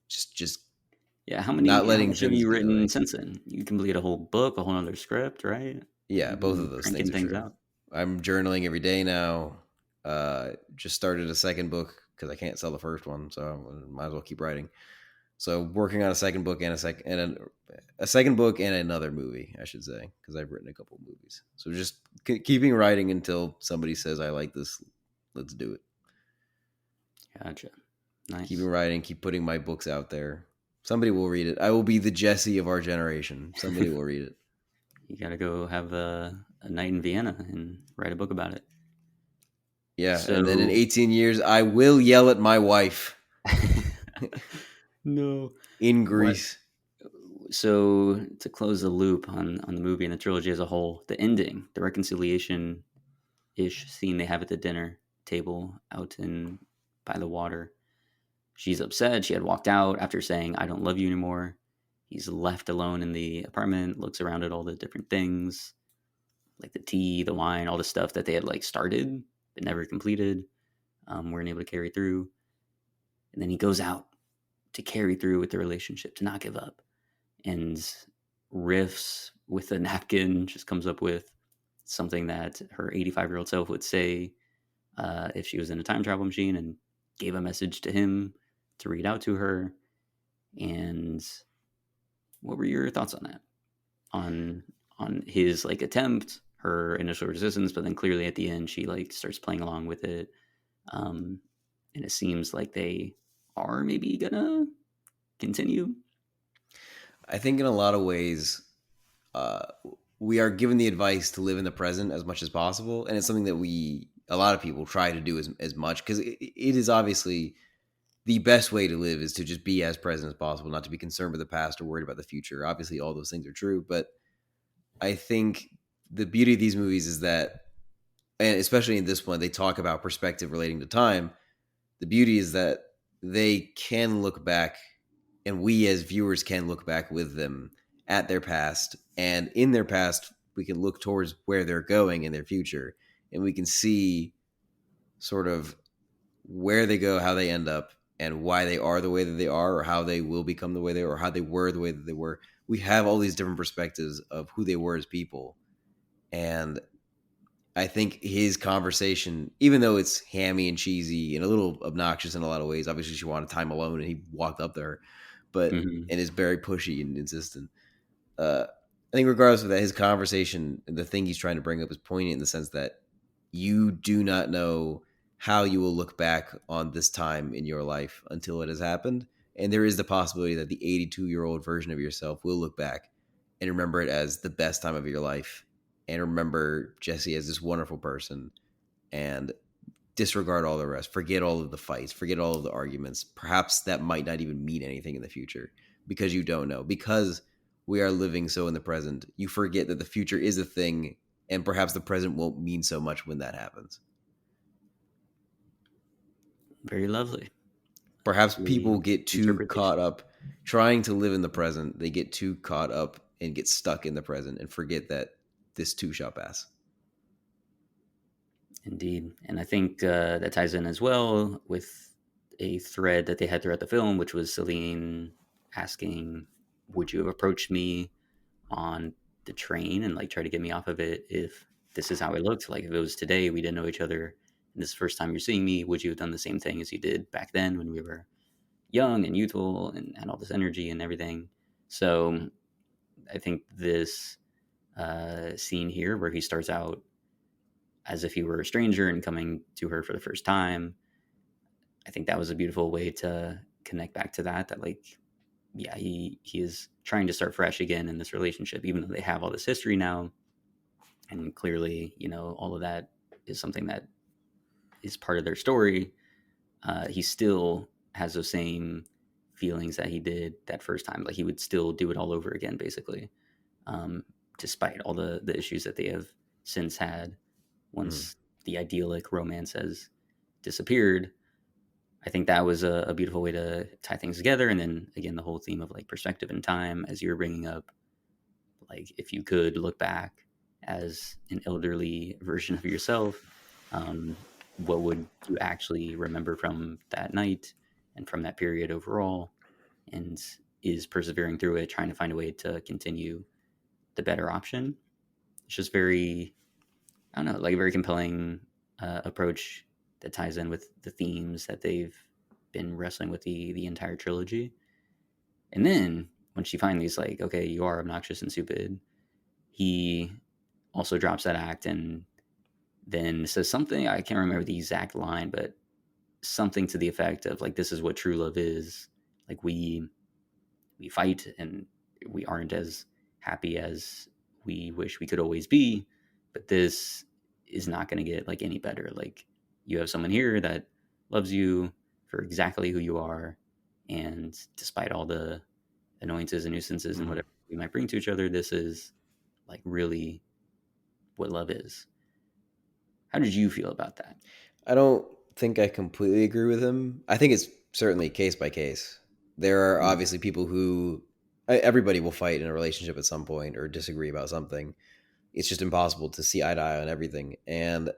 Just Yeah, not how letting much have things you get in the written way. since then? You completed a whole book, a whole other script, right? Yeah, You've both been of those things cranking are things true. out. I'm journaling every day now. Just started a second book because I can't sell the first one, so I might as well keep writing. So working on a second book and a second book and another movie, I should say, because I've written a couple of movies. So just keeping writing until somebody says I like this. Let's do it. Gotcha. Keeping Nice. writing, keep putting my books out there. Somebody will read it. I will be the Jesse of our generation. Somebody will read it. You got to go have a night in Vienna and write a book about it. Yeah, and then in So 18 years, I will yell at my wife no. in What? Greece. So to close the loop on the movie and the trilogy as a whole, the ending, the reconciliation ish scene they have at the dinner table out in by the water. She's upset. She had walked out after saying, "I don't love you anymore." He's left alone in the apartment, looks around at all the different things, like the tea, the wine, all the stuff that they had like started but never completed, weren't able to carry through. And then he goes out to carry through with the relationship, to not give up, and riffs with a napkin, just comes up with something that her 85-year-old self would say if she was in a time travel machine, and gave a message to him to read out to her. And what were your thoughts on that? On his like attempt, her initial resistance, but then clearly at the end she like starts playing along with it. And it seems like they are maybe gonna continue. I think in a lot of ways, uh, we are given the advice to live in the present as much as possible, and it's something that a lot of people try to do as much, because it is obviously the best way to live is to just be as present as possible, not to be concerned with the past or worried about the future. Obviously, all those things are true, but I think the beauty of these movies is that, and especially in this one, they talk about perspective relating to time. The beauty is that they can look back, and we as viewers can look back with them at their past. And in their past, we can look towards where they're going in their future, and we can see sort of where they go, how they end up, and why they are the way that they are, or how they will become the way they are, or how they were the way that they were. We have all these different perspectives of who they were as people. And I think his conversation, even though it's hammy and cheesy and a little obnoxious in a lot of ways, obviously she wanted time alone and he walked up there, but Hmm. and is very pushy and insistent. I think regardless of that, his conversation, the thing he's trying to bring up is poignant in the sense that you do not know how you will look back on this time in your life until it has happened. And there is the possibility that the 82-year-old version of yourself will look back and remember it as the best time of your life and remember Jesse as this wonderful person and disregard all the rest, forget all of the fights, forget all of the arguments. Perhaps that might not even mean anything in the future because you don't know. Because we are living so in the present, you forget that the future is a thing and perhaps the present won't mean so much when that happens. Very lovely. Perhaps people Lovely get too interpretation. caught up trying to live in the present. They get too caught up and get stuck in the present and forget that this too shall pass. Indeed. And I think that ties in as well with a thread that they had throughout the film, which was Celine asking, would you have approached me on the train and like try to get me off of it if this is how I looked? Like if it was today, we didn't know each other, and this is the first time you're seeing me, would you have done the same thing as you did back then when we were young and youthful and had all this energy and everything? So I think this scene here where he starts out as if he were a stranger and coming to her for the first time, I think that was a beautiful way to connect back to that. That like, yeah, he is trying to start fresh again in this relationship, even though they have all this history now, and clearly, all of that is something that is part of their story. He still has those same feelings that he did that first time. Like he would still do it all over again, basically, um, despite all the issues that they have since had Mm. once the idyllic romance has disappeared. I think that was a beautiful way to tie things together. And then again, the whole theme of like perspective and time, as you were bringing up, like if you could look back as an elderly version of yourself, what would you actually remember from that night and from that period overall? And is persevering through it, trying to find a way to continue the better option. It's just very, I don't know, like a very compelling approach that ties in with the themes that they've been wrestling with the entire trilogy. And then when she finally is like, okay, you are obnoxious and stupid, he also drops that act and then says something, I can't remember the exact line, but something to the effect of like, this is what true love is. Like we fight and we aren't as happy as we wish we could always be, but this is not going to get like any better. Like you have someone here that loves you for exactly who you are, and despite all the annoyances and nuisances and Mhm. whatever we might bring to each other, this is like really what love is. How did you feel about that? I don't think I completely agree with him. I think it's certainly case by case. There are Mm. obviously people who everybody will fight in a relationship at some point or disagree about something. It's just impossible to see eye to eye on everything. And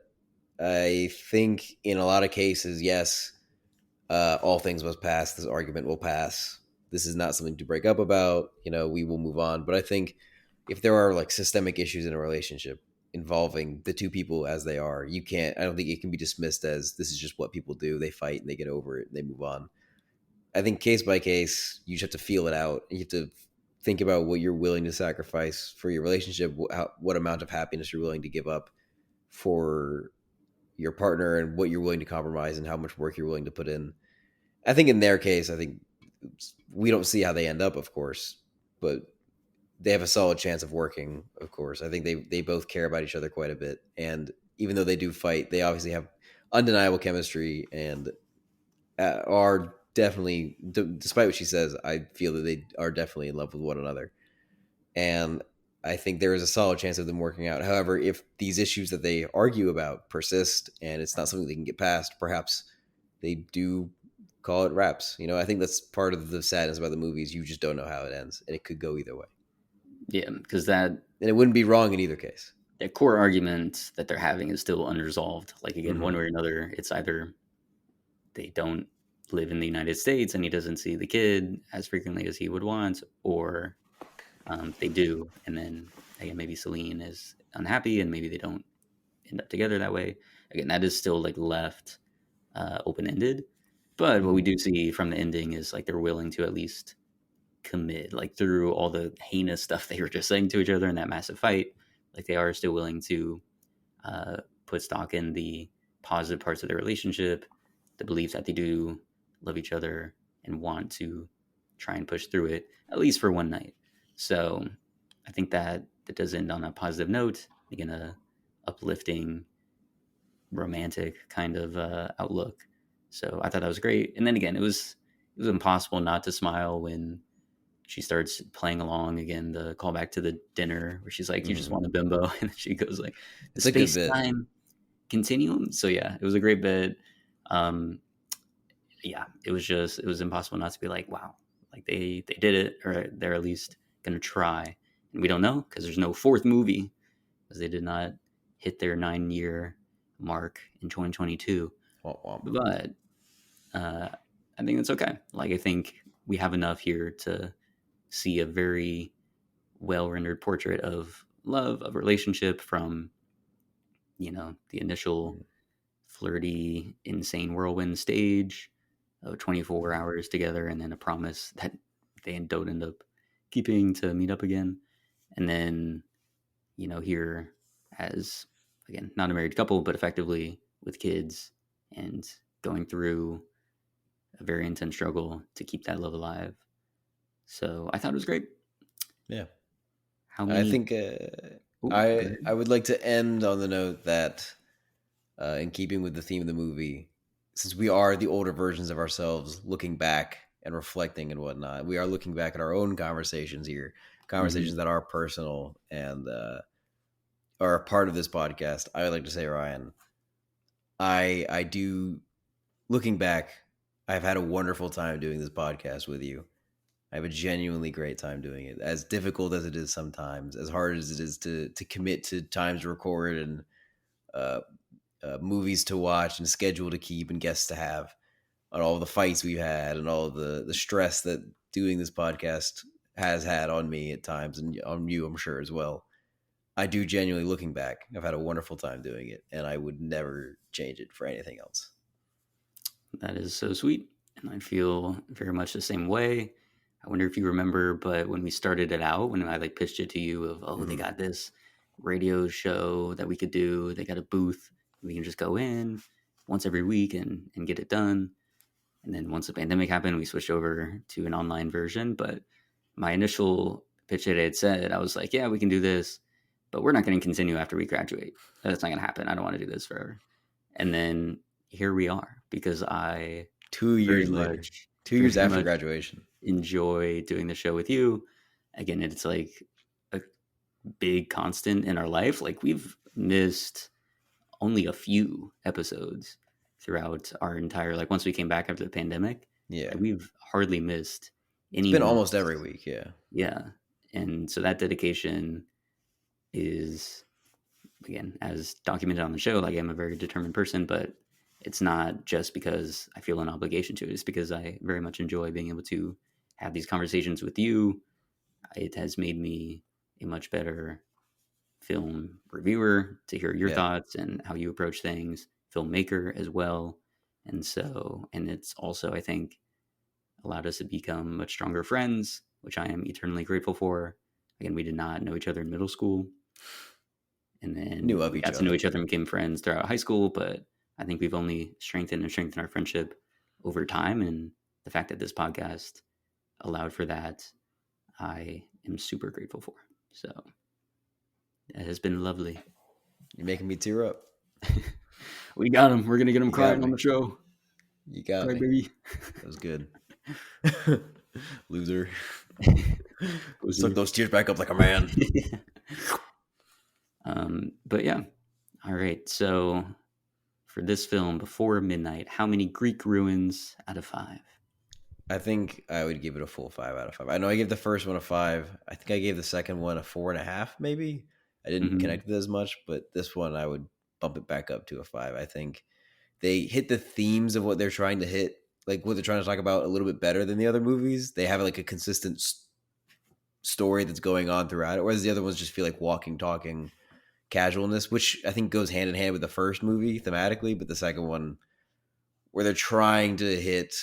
I think in a lot of cases, yes, all things must pass. This argument will pass. This is not something to break up about. We will move on. But I think if there are like systemic issues in a relationship involving the two people as they are, you can't. I don't think it can be dismissed as this is just what people do. They fight and they get over it and they move on. I think case by case, you just have to feel it out. You have to think about what you're willing to sacrifice for your relationship, what amount of happiness you're willing to give up for your partner, and what you're willing to compromise and how much work you're willing to put in. I think in their case, I think we don't see how they end up, of course, but they have a solid chance of working. Of course, I think they both care about each other quite a bit, and even though they do fight, they obviously have undeniable chemistry and are definitely, despite what she says, I feel that they are definitely in love with one another, and I think there is a solid chance of them working out. However, if these issues that they argue about persist and it's not something they can get past, perhaps they do call it wraps. I think that's part of the sadness about the movies. You just don't know how it ends, and it could go either way. Yeah, because that And it wouldn't be wrong in either case. that core argument that they're having is still unresolved. Like again, one Mm-hmm. way or another, it's either they don't live in the United States and he doesn't see the kid as frequently as he would want, or they do, and then again maybe Celine is unhappy and maybe they don't end up together that way. Again, that is still like left open ended. But what we Mm-hmm. do see from the ending is like they're willing to at least commit, like through all the heinous stuff they were just saying to each other in that massive fight. Like they are still willing to put stock in the positive parts of their relationship, the belief that they do love each other and want to try and push through it, at least for one night. So I think that does end on a positive note, again, a uplifting, romantic kind of outlook. So I thought that was great. And then again, it was impossible not to smile when she starts playing along again. The callback to the dinner where she's like, "You just Mm-hmm. want a bimbo," and then she goes like, "The It's a good space bit. time continuum." So yeah, it was a great bit. Um, yeah, it was impossible not to be like, wow, like they did it, or they're at least gonna try. And we don't know because there's no fourth movie because they did not hit their 9 year mark in 2022. Womp womp. But uh, I think that's okay. Like I think we have enough here to see a very well rendered portrait of love, of relationship from the initial flirty, insane whirlwind stage of 24 hours together, and then a promise that they don't end up keeping to meet up again. And then, here as, again, not a married couple, but effectively with kids and going through a very intense struggle to keep that love alive. So I thought it was great. Yeah. How I many? think Oh, go I ahead. would like to end on the note that, in keeping with the theme of the movie, since we are the older versions of ourselves, looking back and reflecting and whatnot, we are looking back at our own conversations here, Hmm. conversations that are personal and are a part of this podcast. I would like to say, Ryan, I do. Looking back, I've had a wonderful time doing this podcast with you. I have a genuinely great time doing it. As difficult as it is sometimes, as hard as it is to commit to times to record and uh, movies to watch and schedule to keep and guests to have, on all the fights we've had and all of the stress that doing this podcast has had on me at times and on you, I'm sure as well. I do genuinely, looking back, I've had a wonderful time doing it, and I would never change it for anything else. That is so sweet. And I feel very much the same way. I wonder if you remember, but when we started it out, when I like pitched it to you of, oh, they Mm-hmm. got this radio show that we could do, they got a booth, we can just go in once every week and get it done. And then once the pandemic happened, we switched over to an online version. But my initial pitch that I had said, I was like, yeah, we can do this, but we're not going to continue after we graduate. That's not going to happen. I don't want to do this forever. And then here we are because I Two very years later, much, 2 years very after much graduation. enjoy doing the show with you. Again, it's like a big constant in our life. Like we've missed only a few episodes throughout our entire, like once we came back after the pandemic, Yeah, like we've hardly missed it's any been almost weeks. every week. Yeah, Yeah. And so that dedication is, again, as documented on the show, like I'm a very determined person, but it's not just because I feel an obligation to it. It's because I very much enjoy being able to have these conversations with you. It has made me a much better film reviewer to hear your yeah, thoughts and how you approach things, filmmaker as well. And it's also, I think, allowed us to become much stronger friends, which I am eternally grateful for. Again, we did not know each other in middle school. And knew then of we each got to know other. each other and became friends throughout high school. But I think we've only strengthened our friendship over time. And the fact that this podcast allowed for that, I am super grateful for. So it has been lovely. You're making me tear up. We got him. We're going to get him You got crying on me. the show. You got Cry me. baby. That was good. Loser. Suck Pussy. those tears back up like a man. But yeah. All right. So for this film, Before Midnight, how many Greek ruins out of 5? I think I would give it a full 5 out of 5. I know I gave the first one a 5. I think I gave the second one a 4.5, maybe. I didn't Mm-hmm. connect with it as much, but this one I would bump it back up to a 5. I think they hit the themes of what they're trying to hit, like what they're trying to talk about, a little bit better than the other movies. They have like a consistent story that's going on throughout it, whereas the other ones just feel like walking, talking casualness, which I think goes hand in hand with the first movie thematically, but the second one, where they're trying to hit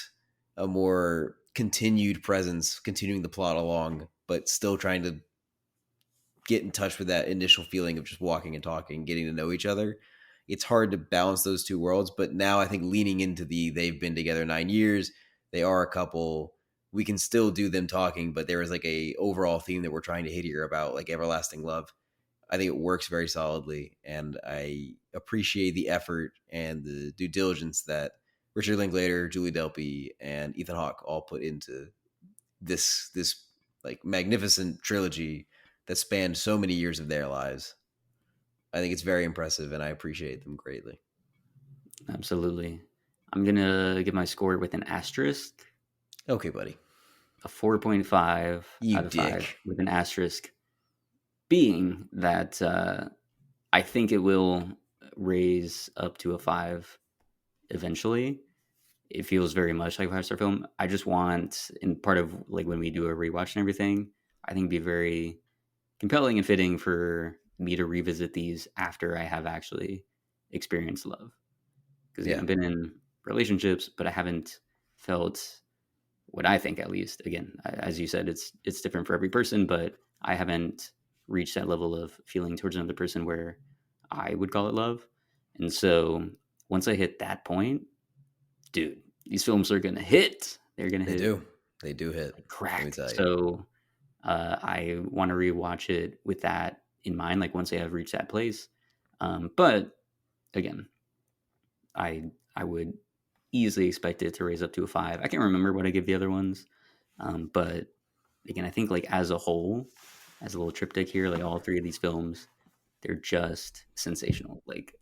a more continued presence, continuing the plot along, but still trying to get in touch with that initial feeling of just walking and talking, getting to know each other. It's hard to balance those two worlds, but now I think leaning into they've been together 9 years, they are a couple. We can still do them talking, but there is like a overall theme that we're trying to hit here about like everlasting love. I think it works very solidly, and I appreciate the effort and the due diligence that Richard Linklater, Julie Delpy, and Ethan Hawke all put into this like magnificent trilogy that spanned so many years of their lives. I think it's very impressive, and I appreciate them greatly. Absolutely. I'm going to give my score with an asterisk, Okay, buddy. a 4.5 You out of 5 dick. with an asterisk, being that I think it will raise up to a 5 eventually. It feels very much like a 5-star film. I just want, in part of like when we do a rewatch and everything, I think it'd be very compelling and fitting for me to revisit these after I have actually experienced love. Because Yeah. I've been in relationships, but I haven't felt what I think, at least. Again, as you said, it's different for every person, but I haven't reached that level of feeling towards another person where I would call it love. And so once I hit that point, dude, these films are gonna hit. They're gonna They hit do. They do hit. like Let me crack. tell you. So I want to rewatch it with that in mind. Like once I have reached that place. But again, I would easily expect it to raise up to a 5. I can't remember what I give the other ones, but again, I think like as a whole, as a little triptych here, like all 3 of these films, they're just sensational. Like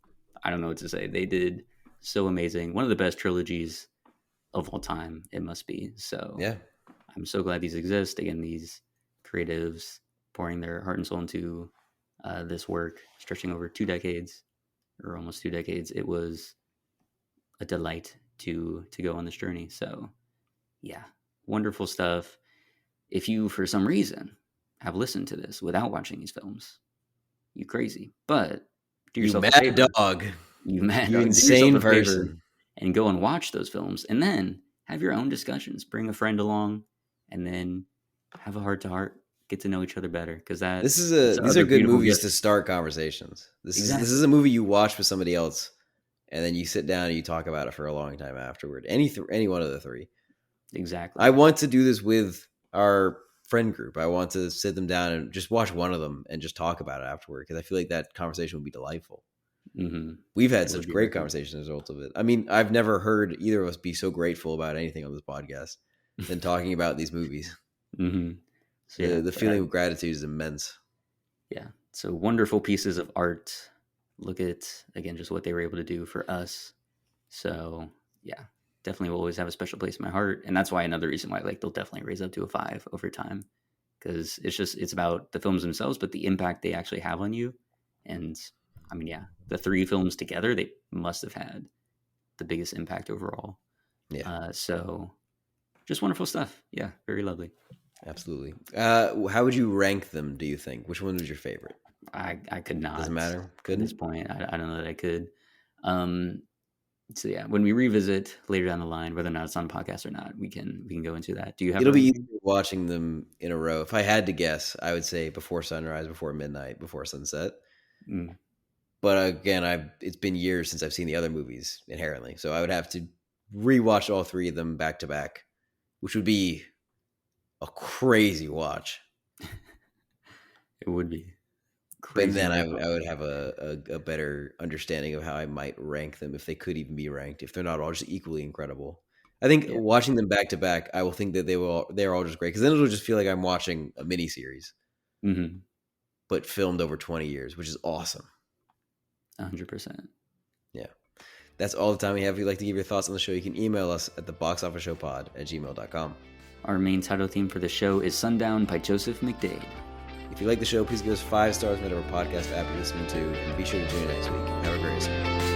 I don't know what to say. They did so amazing. One of the best trilogies of all time, it must be. So Yeah. I'm so glad these exist. Again, these creatives pouring their heart and soul into this work, stretching over 2 decades or almost 2 decades. It was a delight to go on this journey. So yeah, wonderful stuff. If you, for some reason, have listened to this without watching these films, you crazy. But do You yourself a mad favor. dog. You mad You dog. Do yourself insane a favor person. and go and watch those films, and then have your own discussions. Bring a friend along, and then have a heart to heart. Get to know each other better, because that's the These are other good beautiful movies gift. to start conversations. This is Exactly. a movie you watch with somebody else, and then you sit down and you talk about it for a long time afterward. Any one of the 3. I Exactly. want to do this with our friend group. I want to sit them down and just watch one of them and just talk about it afterward, because I feel like that conversation would be delightful. Mm-hmm. We've had It would such be great awesome. conversations as a result of it. I mean, I've never heard either of us be so grateful about anything on this podcast than talking about these movies. Mm-hmm. So yeah, The feeling of gratitude is immense. yeah. So wonderful pieces of art. Look at again just what they were able to do for us. So yeah, definitely will always have a special place in my heart, and that's why another reason why like they'll definitely raise up to a 5 over time, because it's about the films themselves, but the impact they actually have on you. And I mean, yeah, the 3 films together, they must have had the biggest impact overall. Yeah, So just wonderful stuff. Yeah, very lovely. absolutely. How would you rank them, do you think? Which one was your favorite? I could Doesn't not matter. at this Couldn't? point. I don't know that I could. Um, so yeah, when we revisit later down the line, whether or not it's on a podcast or not, we can go into that. Do you have a It'll be ranking? easier watching them in a row. If I had to guess, I would say before sunrise, before midnight, before sunset. Mm, But again, it's been years since I've seen the other movies inherently, so I would have to rewatch all 3 of them back to back, which would be a crazy watch. it would be. But crazy then I, ramp would- up. I would have a better understanding of how I might rank them if they could even be ranked, if they're not all just equally incredible. I think Yeah. watching them back to back, I will think that they're all just great because then it'll just feel like I'm watching a miniseries, Mm-hmm. but filmed over 20 years, which is awesome. 100%. Yeah. That's all the time we have. If you'd like to give your thoughts on the show, you can email us at theboxofficeshowpod@gmail.com. Our main title theme for the show is Sundown by Joseph McDade. If you like the show, please give us 5 stars on whatever podcast app you're listening to, and be sure to tune in next week. Have a great week.